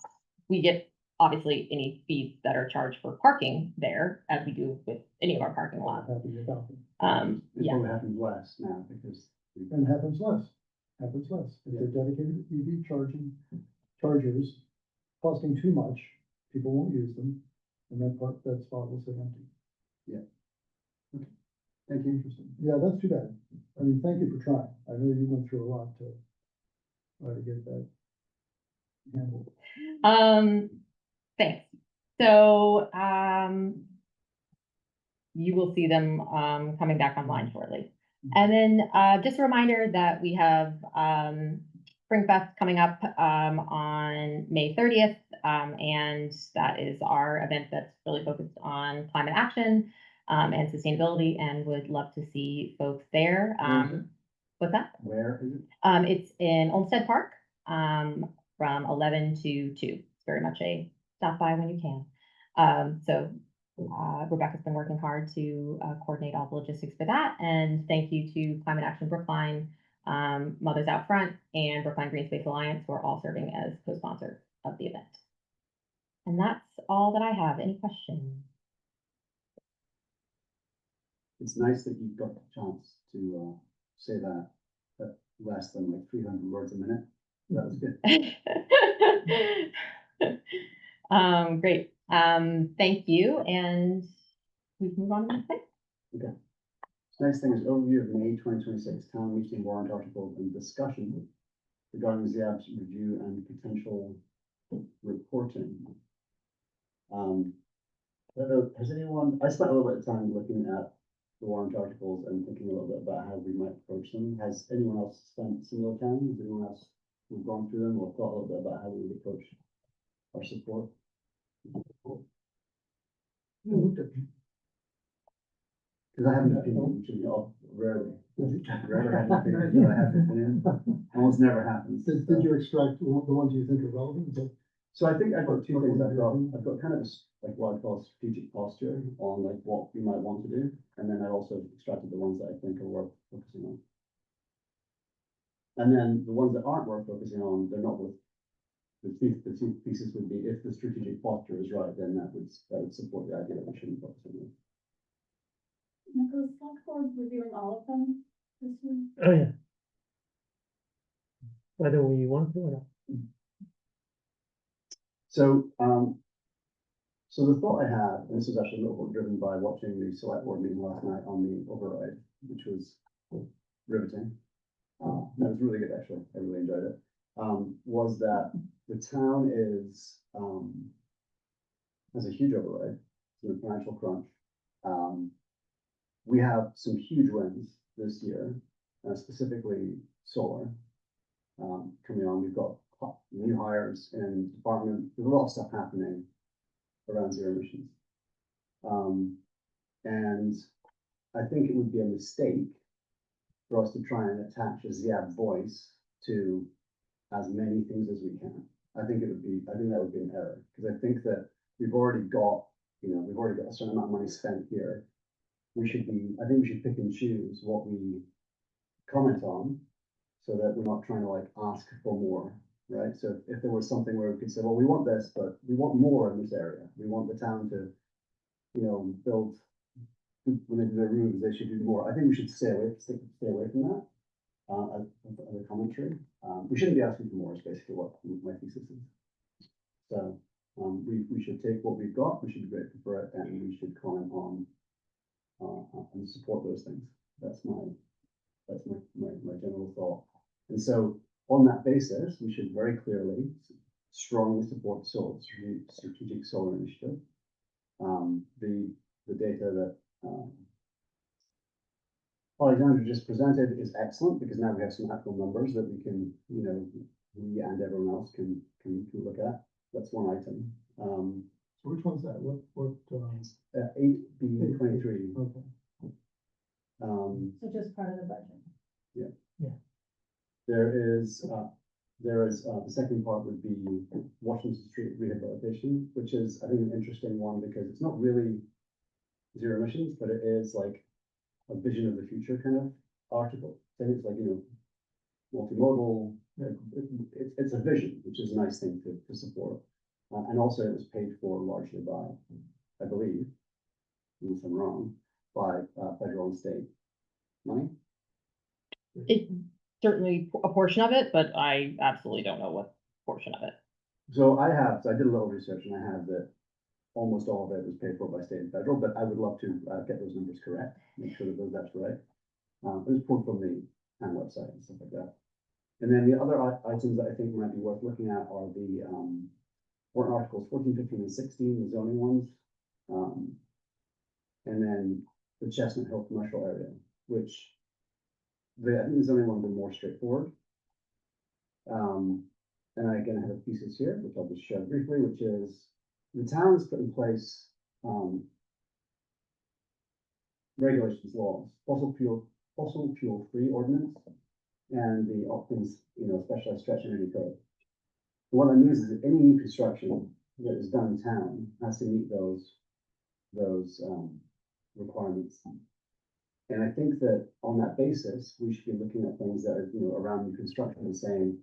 We get obviously any fees that are charged for parking there, as we do with any of our parking lots. Happy without them. It Yeah. probably happens less now because And happens less. If they're dedicated EV chargers costing too much, people won't use them, and that spot will sit empty. thank you. Interesting. Yeah, that's too bad. I mean, thank you for trying. I know you went through a lot to try to get that handled. Thanks. So, you will see them, coming back online shortly. And then, just a reminder that we have, Spring Fest coming up, on May 30th. And that is our event that's really focused on climate action, and sustainability, and would love to see folks there. Where is it? What's that? Where is it? It's in Olmsted Park, from 11 to 2. It's very much a stop by when you can. Rebecca's been working hard to coordinate all the logistics for that. And thank you to Climate Action Brookline, Mothers Out Front, and Brookline Green Space Alliance, who are all serving as co-sponsors of the event. And that's all that I have. Any questions? It's nice that you've got the chance to say that at less than like 300 words a minute. That was good. Great. Thank you. And we can move on to the next thing. Okay. Next thing is overview of May 2026 town meeting warrant article and discussion regarding ZAB's review and potential reporting. I don't know, has anyone, I spent a little bit of time looking at the warrant articles and thinking a little bit about how we might approach them. Has anyone else spent similar time? Has anyone else who've gone through them or thought a little bit about how we would approach our support? Because I have an opinion, which is rarely have an opinion, but I have an opinion. Almost never happens. Did you extract the ones you think are relevant? Is that- So I think I've got two things. I've got kind of like what I call strategic posture on like what we might want to do, and then I also extracted the ones that I think are worth focusing on. And then the ones that aren't worth focusing on, they're not worth. The two pieces would be if the strategic posture is right, then that would support the idea that we shouldn't focus on them. Nicholas, select board reviewing all of them this week? Oh, yeah. Whether we want to or not. So, so the thought I had, and this was actually a little bit driven by watching the select board meeting last night on the override, which was riveting. That was really good, actually. I really enjoyed it. Was that the town is, has a huge override, it's a financial crunch. We have some huge wins this year, specifically solar. Coming on, we've got new hires in department, there's a lot of stuff happening around zero emissions. And I think it would be a mistake for us to try and attach a ZAB voice to as many things as we can. I think that would be an error, because I think that we've already got a certain amount of money spent here. I think we should pick and choose what we comment on, so that we're not trying to like ask for more, right? So if there was something where we could say, well, we want this, but we want more in this area. We want the town to, build, when they do their roofs, they should do more. I think we should stay away from that, as a commentary. We shouldn't be asking for more, is basically what my thesis is. So, we should take what we've got, we should be grateful for it, and we should comment on, and support those things. That's my general thought. And so on that basis, we should very clearly strongly support strategic solar initiative. The data that Alexandra just presented is excellent, because now we have some actual numbers that we can, we and everyone else can look at. That's one item. So which one's that? What, 8B23. okay. So just part of the budget. There is the second part would be Washington Street rehabilitation, which is, I think, an interesting one, because it's not really zero emissions, but it is like a vision of the future kind of article. I think it's like, multimodal, it's a vision, which is a nice thing to support. And also it was paid for largely by, I believe, unless I'm wrong, by federal and state money. It certainly a portion of it, but I absolutely don't know what portion of it. So I did a little research, and I have that almost all of it was paid for by state and federal, but I would love to get those numbers correct, make sure that that's right. It was pulled from the town website and stuff like that. And then the other items that I think might be worth looking at are the warrant articles 14, 15, and 16, the zoning ones. And then the Chestnut Hill commercial area, which I think the zoning ones are more straightforward. And I again have a thesis here, which I'll just share briefly, which is the town has put in place regulations, laws, fossil fuel free ordinance, and the Optim's, specialized stretch energy code. What that means is that any new construction that is done in town has to meet those requirements. And I think that on that basis, we should be looking at things that are, around new construction and saying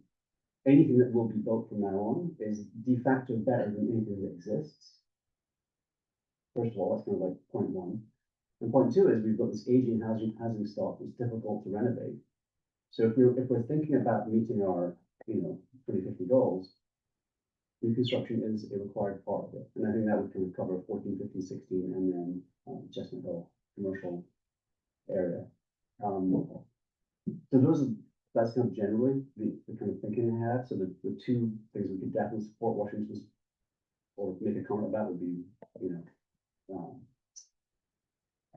anything that will be built from now on is de facto better than anything that exists. First of all, that's kind of like point one. And point two is we've got this aging housing stock that's difficult to renovate. So if we're thinking about meeting our, 2050 goals, new construction is a required part of it. And I think that would kind of cover 14, 15, 16, and then Chestnut Hill commercial area. So that's kind of generally the kind of thinking I have. So the two things we could definitely support Washington's or make a comment about would be,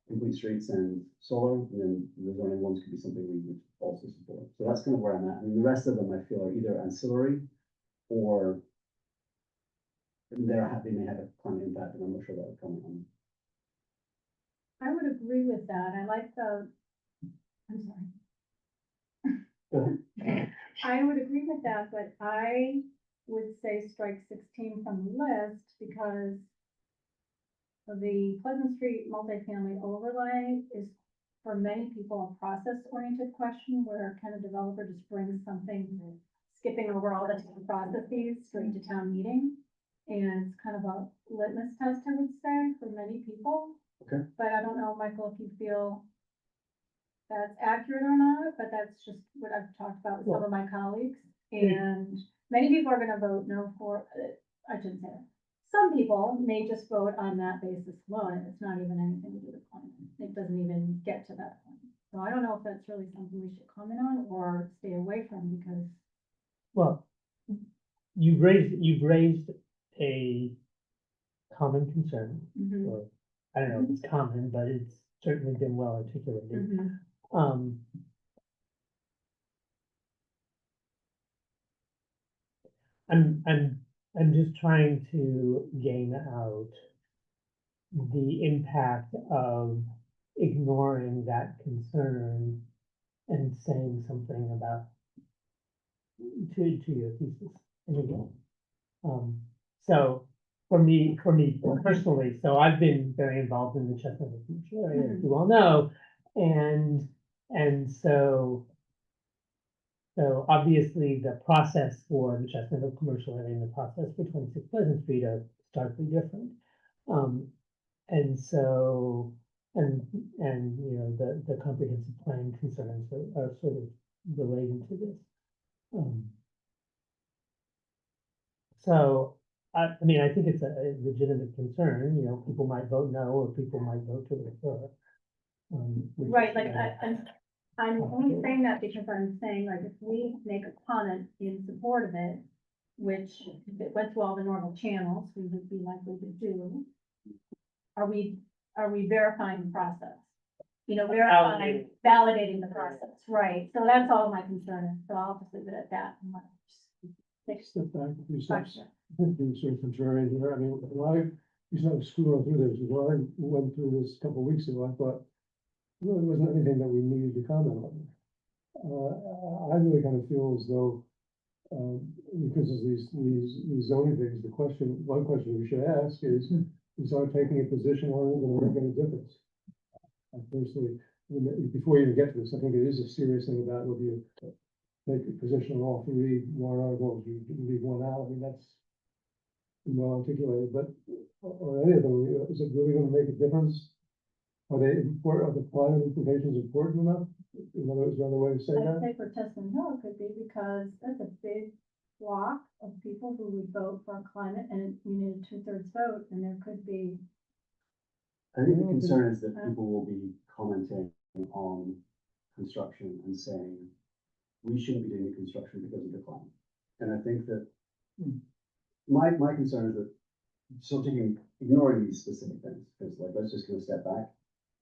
complete streets and solar, and then the zoning ones could be something we would also support. So that's kind of where I'm at. I mean, the rest of them I feel are either ancillary or they may have a climate impact, and I'm not sure that would come on. I would agree with that. I like I'm sorry. I would agree with that, but I would say strike 16 from the list, because the Pleasant Street multifamily overlay is for many people a process-oriented question, where can a developer just bring something, skipping over all the town processes straight to town meeting? And it's kind of a litmus test, I would say, for many people. Okay. But I don't know, Michael, if you feel that's accurate or not, but that's just what I've talked about with some of my colleagues. And many people are gonna vote no for, I shouldn't say that. Some people may just vote on that basis alone, and it's not even anything to do with climate. It doesn't even get to that point. So I don't know if that's really something we should comment on or stay away from, because Well, you've raised a common concern, Mhm, or, I don't know if it's common, but it's certainly been well articulated. mhm. Um. I'm just trying to gain out the impact of ignoring that concern and saying something about to your thesis. And again, so for me personally, so I've been very involved in the Chestnut Hill Commercial area, as you all know, and so obviously the process for the Chestnut Hill Commercial area and the process for 26 Pleasant Street are starkly different. And so, and you know, the comprehensive plan concerns are sort of related to this. So, I mean, I think it's a legitimate concern, you know, people might vote no, or people might vote to refer. Which, Right, like, I'm only saying that because I'm saying, like, if we make a comment in support of it, which if it went through all the normal channels, we would be likely to do, are we verifying the process? You know, verifying, validating the process, right? So that's all my concern is, so I'll just leave it at that. And let it just take Step back a few steps. question. I think being sort of contrarian here, I mean, when I used to screw through this, when I went through this a couple of weeks ago, I thought, really wasn't anything that we needed to comment on. I really kind of feel as though, because of these zoning things, one question we should ask is our taking a position on it going to make any difference? I personally, before you even get to this, I think it is a serious thing about whether you take a position on all three warrant articles, you leave one out. I mean, that's well articulated, but or any of them, is it really going to make a difference? Are the climate implications important enough? In other words, another way to say I'd that? say for Chestnut Hill, it could be because that's a big block of people who would vote for climate, and you need a 2/3 vote, and there could be. I think the concern is that people will be commenting on construction and saying, we shouldn't be doing the construction because of the climate. And I think that my concern is that sort of ignoring these specific things, because like, let's just kind of step back.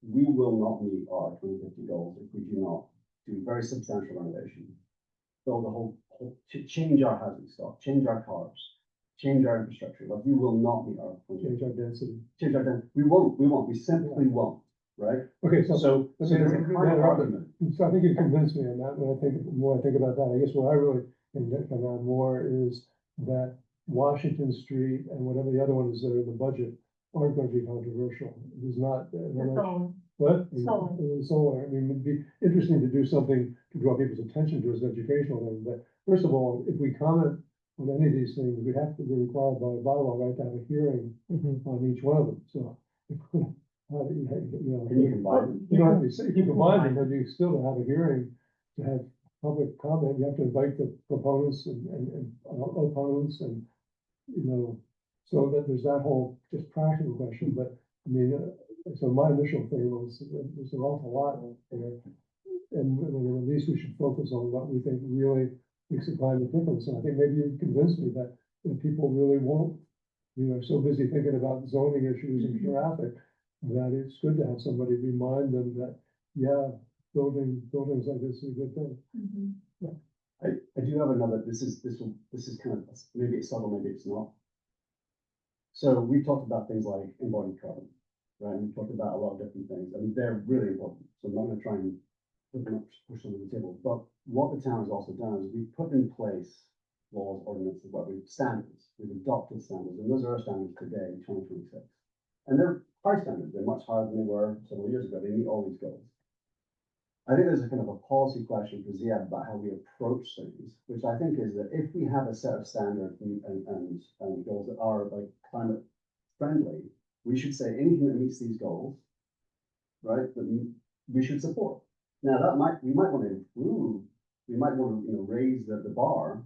We will not meet our 2050 goals if we do not do very substantial renovation, build a whole change our housing stock, change our cars, change our infrastructure. Like, we will not meet our Change our density. change our density. We won't. We simply won't. Right. Okay, So there's a kind of argument. So I think you convinced me on that. When the more I think about that, I guess what I really can get around more is that Washington Street and whatever the other ones that are in the budget aren't going to be controversial. It is not. What? Solar. Solar. I mean, it'd be interesting to do something to draw people's attention to as an educational thing. But first of all, if we comment on any of these things, we have to be required by bylaw, right, to have a hearing on each one of them. So, you know, Can you combine them? you don't have to say, you combine them, but you still have a hearing to have public comment. You have to invite the proponents and opponents and, you know, so that there's that whole just practical question. But I mean, so my initial thing was there's an awful lot there. And at least we should focus on what we think really makes a climate difference. And I think maybe you convinced me that people really won't, you know, so busy thinking about zoning issues and traffic, that it's good to have somebody remind them that, yeah, buildings like this is a good thing. I do have another, this is kind of, maybe it's subtle, maybe it's not. So we talked about things like embodied carbon, right? And we talked about a lot of different things. I mean, they're really important. So I'm not going to try and push them on the table. But what the town has also done is we've put in place laws, ordinances, standards. We've adopted standards, and those are our standards today, 2026. And they're high standards. They're much higher than they were several years ago. They meet all these goals. I think there's a kind of a policy question for Ziad about how we approach things, which I think is that if we have a set of standards and goals that are like climate friendly, we should say anything that meets these goals right, that we should support. Now, we might want to improve, we might want to, raise the bar,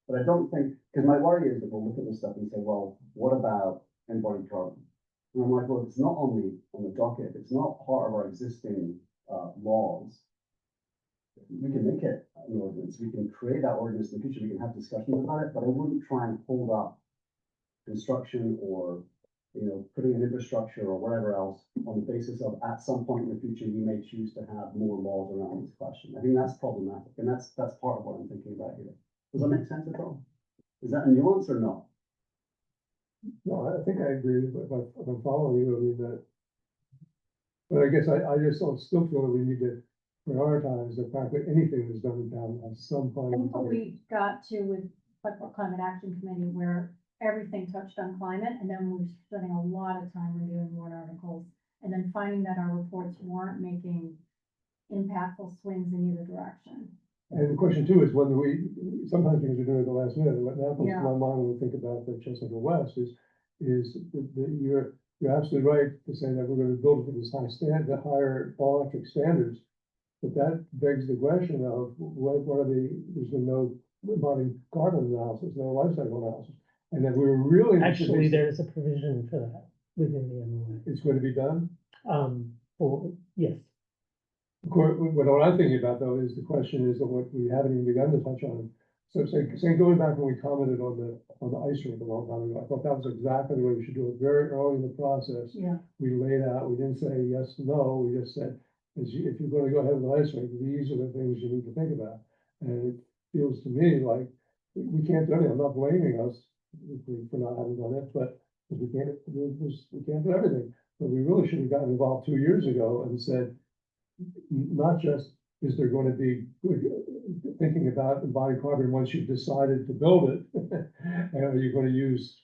but I don't think, because my worry is that we'll look at this stuff and say, well, what about embodied carbon? And I'm like, well, it's not on the docket, it's not part of our existing laws. We can make it an ordinance, we can create that ordinance in the future, we can have discussions about it, but I wouldn't try and hold up construction or, putting in infrastructure or whatever else on the basis of at some point in the future, we may choose to have more laws around this question. I think that's problematic, and that's part of what I'm thinking about here. Does that make sense at all? Is that a nuance or not? No, I think I agree, but if I'm following you, I mean, but I guess I just still feel that we need to prioritize the fact that anything that's done in town has some I think what parliamentary. we got to with like what Climate Action Committee, where everything touched on climate, and then we were spending a lot of time reviewing warrant articles, and then finding that our reports weren't making impactful swings in either direction. And the question too is whether sometimes things are doing at the last minute, what now comes to Yeah. my mind when we think about the Chestnut Hill West is you're absolutely right to say that we're gonna build it to this high standard, the higher all electric standards. But that begs the question of what are there's been no embodied carbon analysis, no life cycle analysis. And then we were really. Actually, there's a provision for that within the MOA. It's going to be done. Yes, Of course, what I'm thinking about though is the question is of what we haven't even begun to touch on. So saying going back when we commented on the ice rink a long time ago, I thought that was exactly the way we should do it. Very early in the process, Yeah. we laid out, we didn't say yes, no, we just said, if you're going to go ahead with the ice rink, these are the things you need to think about. And it feels to me like we can't do anything. I'm not blaming us for not having done it, but we can't do everything. But we really should have gotten involved 2 years ago and said, not just is there going to be thinking about embodied carbon once you've decided to build it, and are you going to use,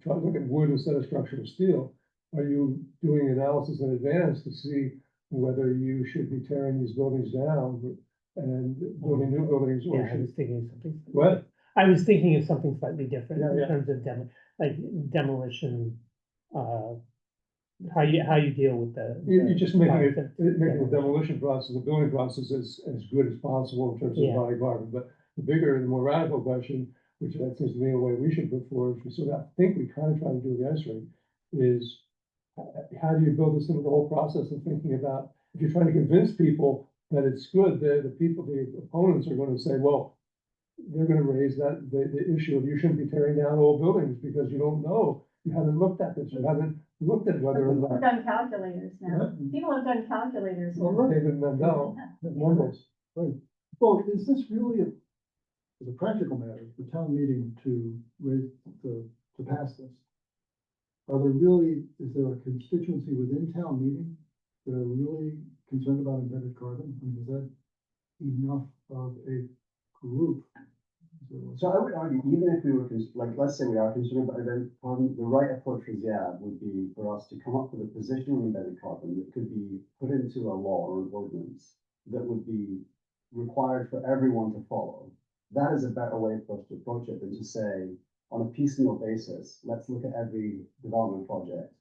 try to look at wood instead of structural steel? Are you doing analysis in advance to see whether you should be tearing these buildings down and building new buildings? Or yeah, I should, was thinking of something. what? I was thinking of something slightly different Yeah, in yeah. terms of demolition, how you deal with You're just making the the demolition process, the building process as good as possible in terms of Yeah. embodied carbon. But the bigger and more radical question, which that seems to me a way we should put forward, which we sort of think we kind of try to do with the ice rink, is how do you build this into the whole process of thinking about, if you're trying to convince people that it's good, the opponents are going to say, well, they're going to raise the issue of you shouldn't be tearing down old buildings because you don't know, you haven't looked at this, you haven't looked at whether or People not. have done calculators now. People have done calculators now. David Mendel, Mendel's. Well, is this really as a practical matter, the town meeting to pass this? Is there a constituency within town meeting that are really concerned about embedded carbon? I mean, is that enough of a group? So I would argue, even if we were, let's say we are concerned about embedded carbon, the right approach for ZIAB would be for us to come up with a position on embedded carbon that could be put into a law or an ordinance that would be required for everyone to follow. That is a better way for us to approach it than to say, on a piecemeal basis, let's look at every development project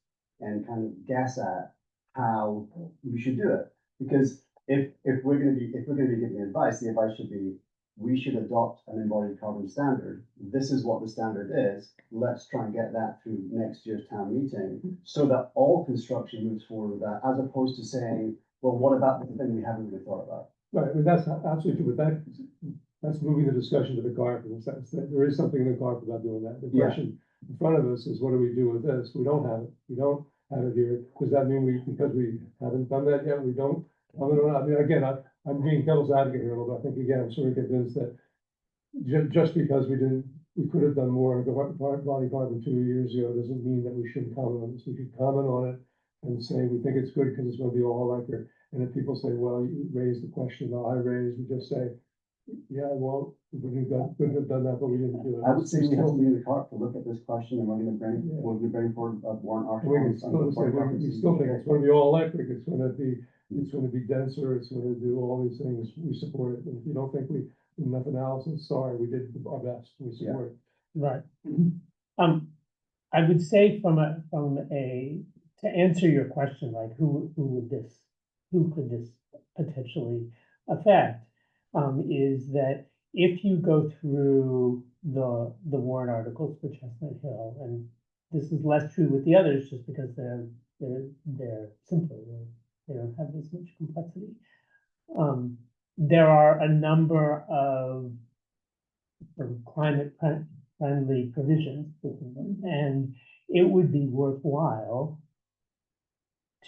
and kind of guess at how we should do it. Because if we're going to be giving advice, the advice should be, we should adopt an embodied carbon standard. This is what the standard is. Let's try and get that through next year's town meeting so that all construction moves forward with that, as opposed to saying, well, what about the thing we haven't really thought about? Right, I mean, that's absolutely true, but that's moving the discussion to the carpet, in the sense that there is something in the carpet about doing that. The Yeah. question in front of us is, what do we do with this? We don't have it. We don't have it here. Does that mean because we haven't done that yet, we don't? I mean, again, I'm being devil's advocate here a little bit. I think, again, I'm sort of convinced that just because we could have done more embodied carbon 2 years ago, doesn't mean that we shouldn't comment on this. We should comment on it and say, we think it's good because it's going to be all electric. And if people say, well, you raised the question that I raised, we just say, yeah, well, we couldn't have done that, but we didn't do it. I would say we have to leave the cart to look at this question, and we're going to bring forward a warrant article. We still think it's going to be all electric. It's going to be denser. It's going to do all these things. We support it. And if you don't think we did enough analysis, sorry, we did our best. We support it. Right. I would say from a to answer your question, like who could this potentially affect? Is that if you go through the warrant articles for Chestnut Hill, and this is less true with the others just because they're simpler, they don't have as much complexity. There are a number of sort of friendly provisions within them, and it would be worthwhile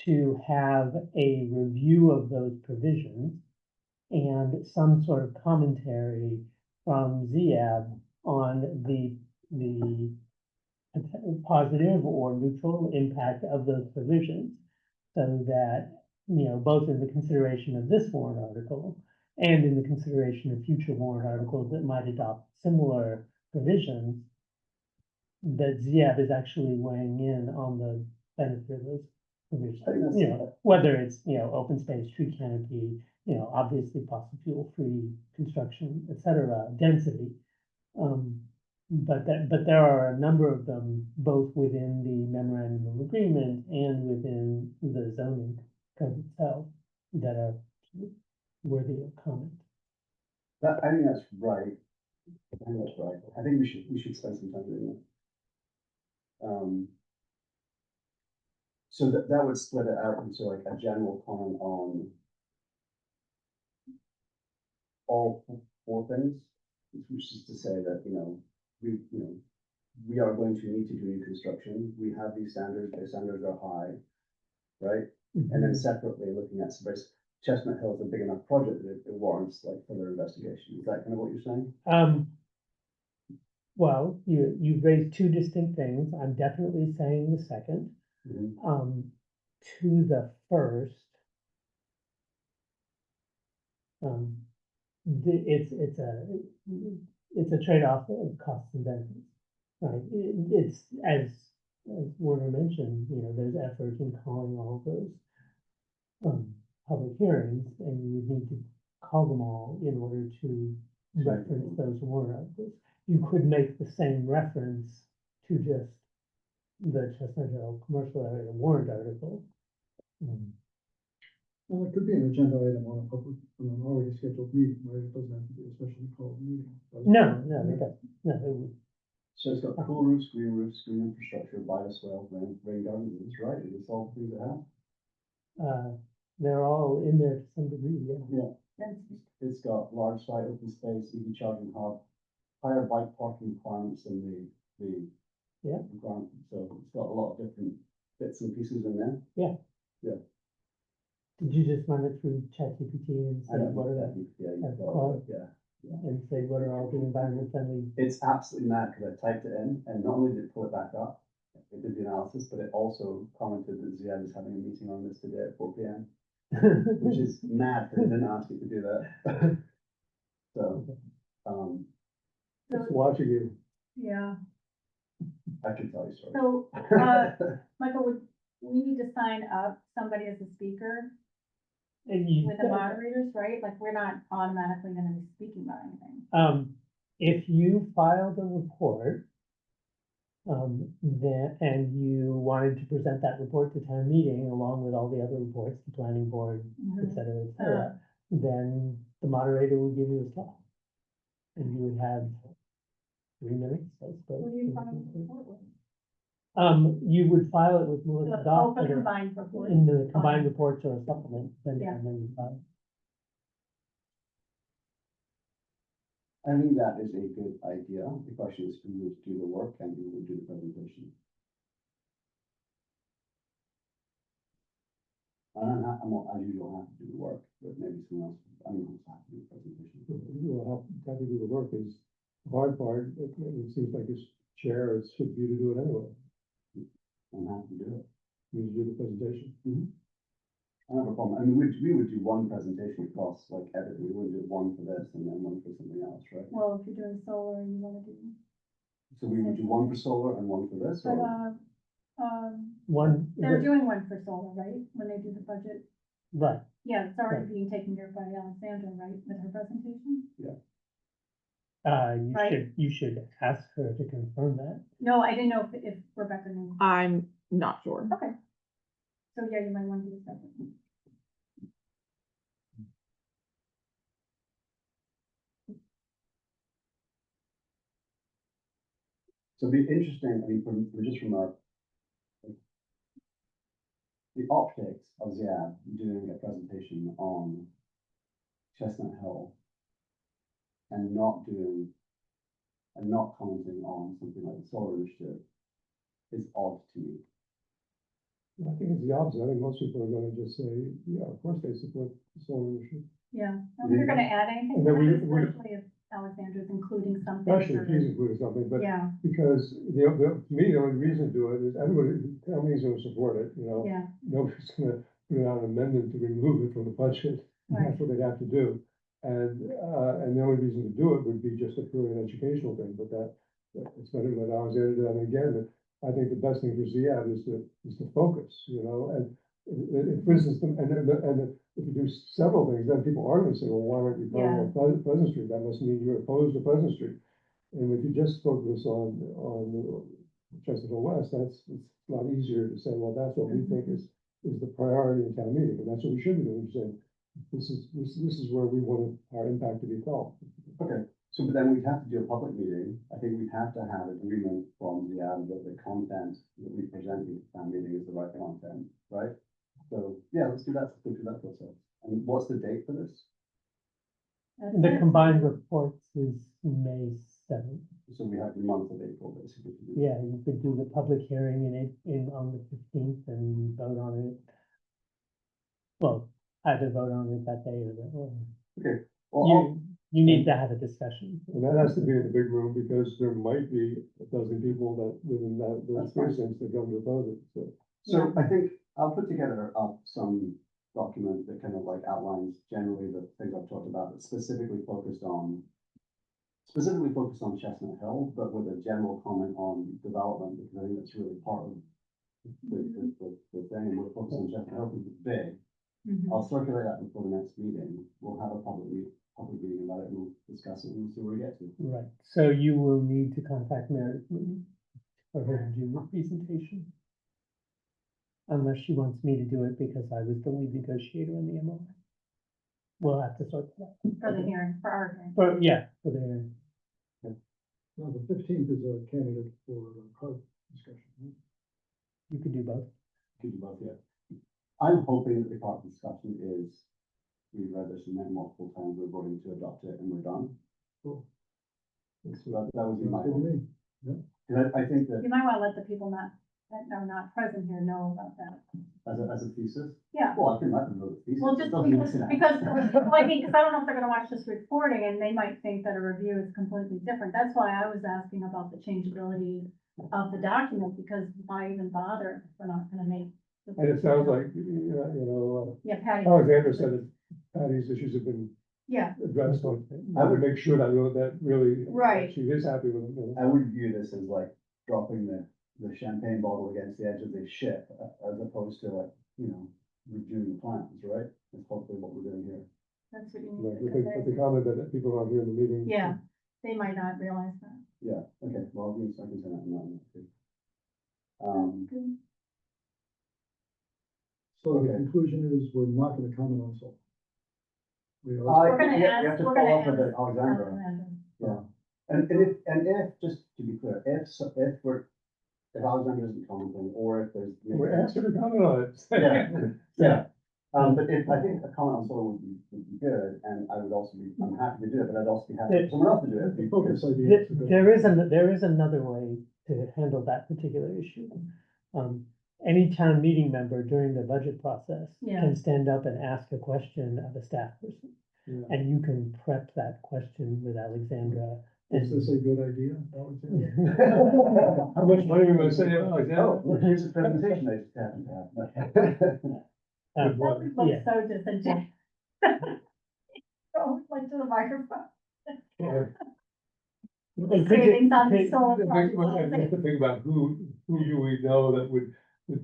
to have a review of those provisions and some sort of commentary from ZIAB on the positive or neutral impact of those provisions, so that, you know, both in the consideration of this warrant article and in the consideration of future warrant articles that might adopt similar provisions, that ZIAB is actually weighing in on the benefit of those provisions. I think that's- You know, whether it's, you know, open space, tree canopy, you know, obviously fossil fuel free construction, et cetera, density. But there are a number of them, both within the memorandum of agreement and within the zoning code itself, that are worthy of comment. I think that's right. I think that's right. I think we should spend some time doing that. So that would split it out into like a general comment on all four things, which is to say that, we are going to need to do new construction. We have these standards, their standards are high, right? And then separately looking at space, Chestnut Hill is a big enough project that it warrants like further investigation. Is that kind of what you're saying? Well, you've raised two distinct things. I'm definitely saying the second. To the first, it's a trade-off of costs and benefits, right? It's as Warner mentioned, you know, there's effort in calling all of those public hearings, and you would need to call them all in order to reference those warrant articles. You could make the same reference to just the Chestnut Hill commercial area warrant article. Well, it could be an agenda item on an already scheduled meeting, right? It doesn't have to be a specially called meeting. No, it would. So it's got cool roofs, green infrastructure, bioswale, rain gardens, it's right, it's all things that have. They're all in there to some degree, yeah. Yeah. It's got large site, open space, EV charging hub, higher bike parking requirements than the requirement, so it's got a lot of different bits and pieces in there. Yeah. Yeah. Did you just run it through ChatGPT and say I don't what know are that, that, and say what are all the environment friendly? It's absolutely mad because I typed it in and not only did it pull it back up, it did the analysis, but it also commented that ZIAB is having a meeting on this today at 4 p.m. Which is mad because I didn't ask you to do that. So, Just watching you. Yeah, I can tell you stories. so, Michael, we need to sign up somebody as a speaker And you, with the moderators, right? Like, we're not automatically gonna be speaking about anything. if you filed a report, and you wanted to present that report to town meeting along with all the other reports, the planning board, et cetera, then the moderator would give you a slot. And you would have 3 minutes, I suppose. Who do you file the report with? You would file it with Melissa Oh, Dodd for the combined report. in the combined reports or supplement, then, Yeah. and then you file. I think that is a good idea. The question is who would do the work and who would do the presentation. I'm as usual, have to do the work, but maybe someone else, I mean, have to do the presentation. You will have to do the work is the hard part. It seems like it's chair, it's should be to do it anyway. I'm happy to do it. You do the presentation. I don't have a problem. I mean, we would do one presentation across like everything. We wouldn't do one for this and then one for something else, right? Well, if you're doing solar, you wanna do, So we would do one for solar and one for this, but, or? they're doing one for solar, right? When they do the budget. Right, Yeah, it's already being taken care of by Alexandra, right, with her presentation? you Right. should ask her to confirm that. No, I didn't know if Rebecca knew. I'm not sure. Okay, So yeah, you might want to do something. So it'd be interesting, I mean, just from our the optics of Ziad doing a presentation on Chestnut Hill and not commenting on something like the solar initiative is odd to me. I think it's the opposite. I think most people are gonna just say, yeah, of course they support the solar issue. Yeah, I don't think you're gonna add anything, And then to that, we- especially if Alexandra's including something. Especially for if he's the- including something, but Yeah, because to me, the only reason to do it is everybody, town meeting's gonna support it, you know? yeah, Nobody's gonna put out an amendment to remove it from the budget. Right. That's what they'd have to do. And the only reason to do it would be just a purely an educational thing, but it's better than Alexander did. And again, I think the best thing for Ziad is to focus, you know, and for instance, and if you do several things, then people are gonna say, well, why aren't you calling it Pleasant Street? That must mean you're opposed to Pleasant Street. And if you just focus on Chestnut Hill West, it's a lot easier to say, well, that's what we think is the priority in town meeting, and that's what we should be doing, saying, this is where we want our impact to be felt. Okay, so but then we'd have to do a public meeting. I think we'd have to have agreement from the ad that the content that we present at the town meeting is the right content, right? So, yeah, let's do that, let's go through that process. And what's the date for this? that's The it. combined reports is May 7th. So we have the month of April, basically. to do. Yeah, you could do the public hearing on the 15th and vote on it. Well, either vote on it that day or Okay, well, you need to have a discussion. And that has to be in the big room, because there might be a dozen people that live in those That's fine. precincts that come to oppose it, so. so I think I'll put together some document that kind of like outlines generally the things I've talked about, but specifically focused on Chestnut Hill, but with a general comment on development, because I think that's really part of the thing, and we're focused on Chestnut Hill because it's big. Mhm. I'll circulate that before the next meeting. We'll have a public meeting about it, and we'll discuss it and see where we get to. Right, so you will need to contact Meredith for her to do the presentation. Unless she wants me to do it because I was the lead negotiator in the MOI. We'll have to sort that out. For the hearing, for our hearing. For the hearing. Now, the 15th is a candidate for the CART discussion. Right? You could do both. Could you both, yeah. I'm hoping that the CART discussion is, we've read this and met multiple times, we're voting to adopt it and we're done. Cool. So that would be my Good to hope. me. And I think that You might wanna let the people that are not present here know about that. as a thesis, Yeah, well, I can let them know the thesis. well, It just doesn't because, make sense. well, I mean, cause I don't know if they're gonna watch this recording and they might think that a review is completely different. That's why I was asking about the changeability of the document, because why even bother if we're not gonna make. the- And it sounds like, Yeah, Patty. Alexander said that Patty's issues have been Yeah, addressed, on, I would make sure that really. Right. She is happy with it. I would view this as like dropping the champagne bottle against the edge of the ship, as opposed to like, reviewing the plans, right? That's hopefully what we're doing here. that's what you But need. but the comment that people aren't here in the meeting. Yeah, they might not realize that. Yeah, okay, well, I can send that in that too. Good. So the Okay. conclusion is we're not gonna comment on solar. We are. We're gonna You ask- have to we're gonna follow up with ask Alexandra. Alexandra. Yeah, and if, just to be clear, if Alexandra isn't commenting, or if there's. We're asked her to comment on it. Yeah, but I think a comment on solar would be good, and I would also be, I'm happy to do it, but I'd also be happy for someone else to do it. The focus because- idea. is to go- There is another way to handle that particular issue. Any town meeting member during the budget process Yeah. can stand up and ask a question of a staff person. Yeah. And you can prep that question with Alexandra. Is this a good idea, Alexander? How much money are we gonna say, Oh, Alexander? look, here's the presentation I just happened to have. Um, That looks yeah. so disingenuous. Go like to the microphone. And could you- Savings on the could- solar I have project. to think about who do we know that would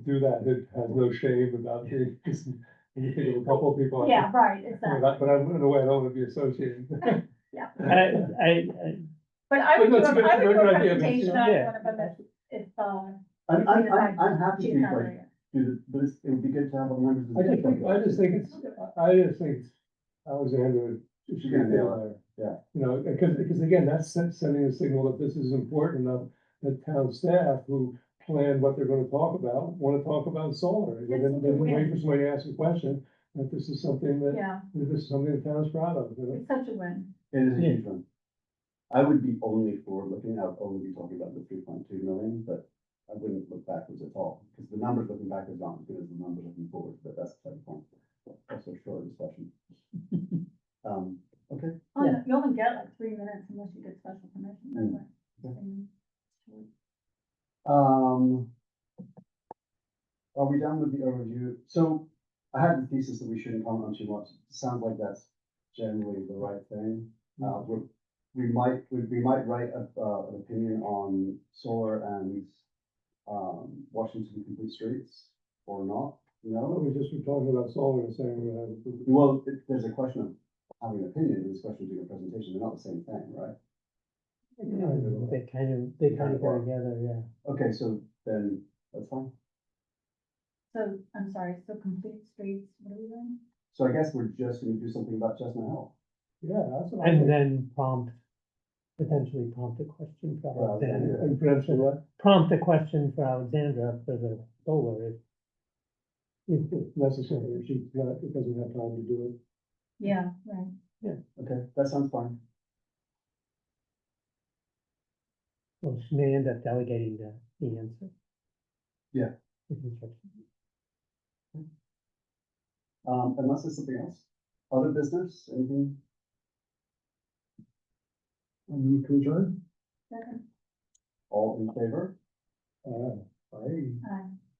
do that has no shame about doing this. When you think of a couple of people. Yeah, right, exactly. But I'm, in a way, I don't want to be associated. Yeah. But I would do But a, that's I would do a a good idea, presentation yeah. on one of them if, I'm happy decide to she's be not like, there. but it would be good to have all the members. of the I just board think, talk about I just think it's, I just think Alexandra. She's gonna nail it, yeah. You know, because again, that's sending a signal that this is important enough that town staff who plan what they're gonna talk about, wanna talk about solar. And It's then a wait win. for somebody to ask a question, that this is something that, Yeah, that this is something the town's proud of, you know? it's such a win. It is a Yeah. huge one. I would be only forward looking, I would only be talking about the 3.2 million, but I wouldn't look backwards at all, because the numbers looking backwards aren't as good as the numbers looking forward, but that's the point. Also short discussion. Okay, Oh, Yeah. you only get like 3 minutes unless you get special permission. by the way. okay. Um. Are we done with the overview? So I had the thesis that we shouldn't comment on too much. Sounds like that's generally the right thing. We might write an opinion on solar and Washington complete streets or not, Well, no? we just were talking about solar and saying we have. Well, there's a question of having an opinion, there's a question of doing a presentation, they're not the same thing, right? They kind of go together, yeah. Okay, so then, that's fine. So, I'm sorry, so complete streets, what are we doing? So I guess we're just gonna do something about Chestnut Hill. Yeah, that's what I And think. then potentially prompt a question for For Alexandra. Alexandra. And potentially what? Prompt a question for Alexandra for the solar. If necessary, if she's not, it doesn't have time to do it. Yeah, right. Okay, that sounds fine. Well, she may end up delegating the answer. Yeah. The construction. Unless there's something else, other business, anything? I move to adjourn. Second, All in favor? Aye.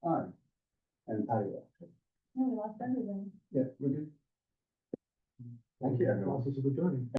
Aye. And Patty left. no, we lost everybody. Yeah, we're good. Thank you, everyone. Process of adjourning.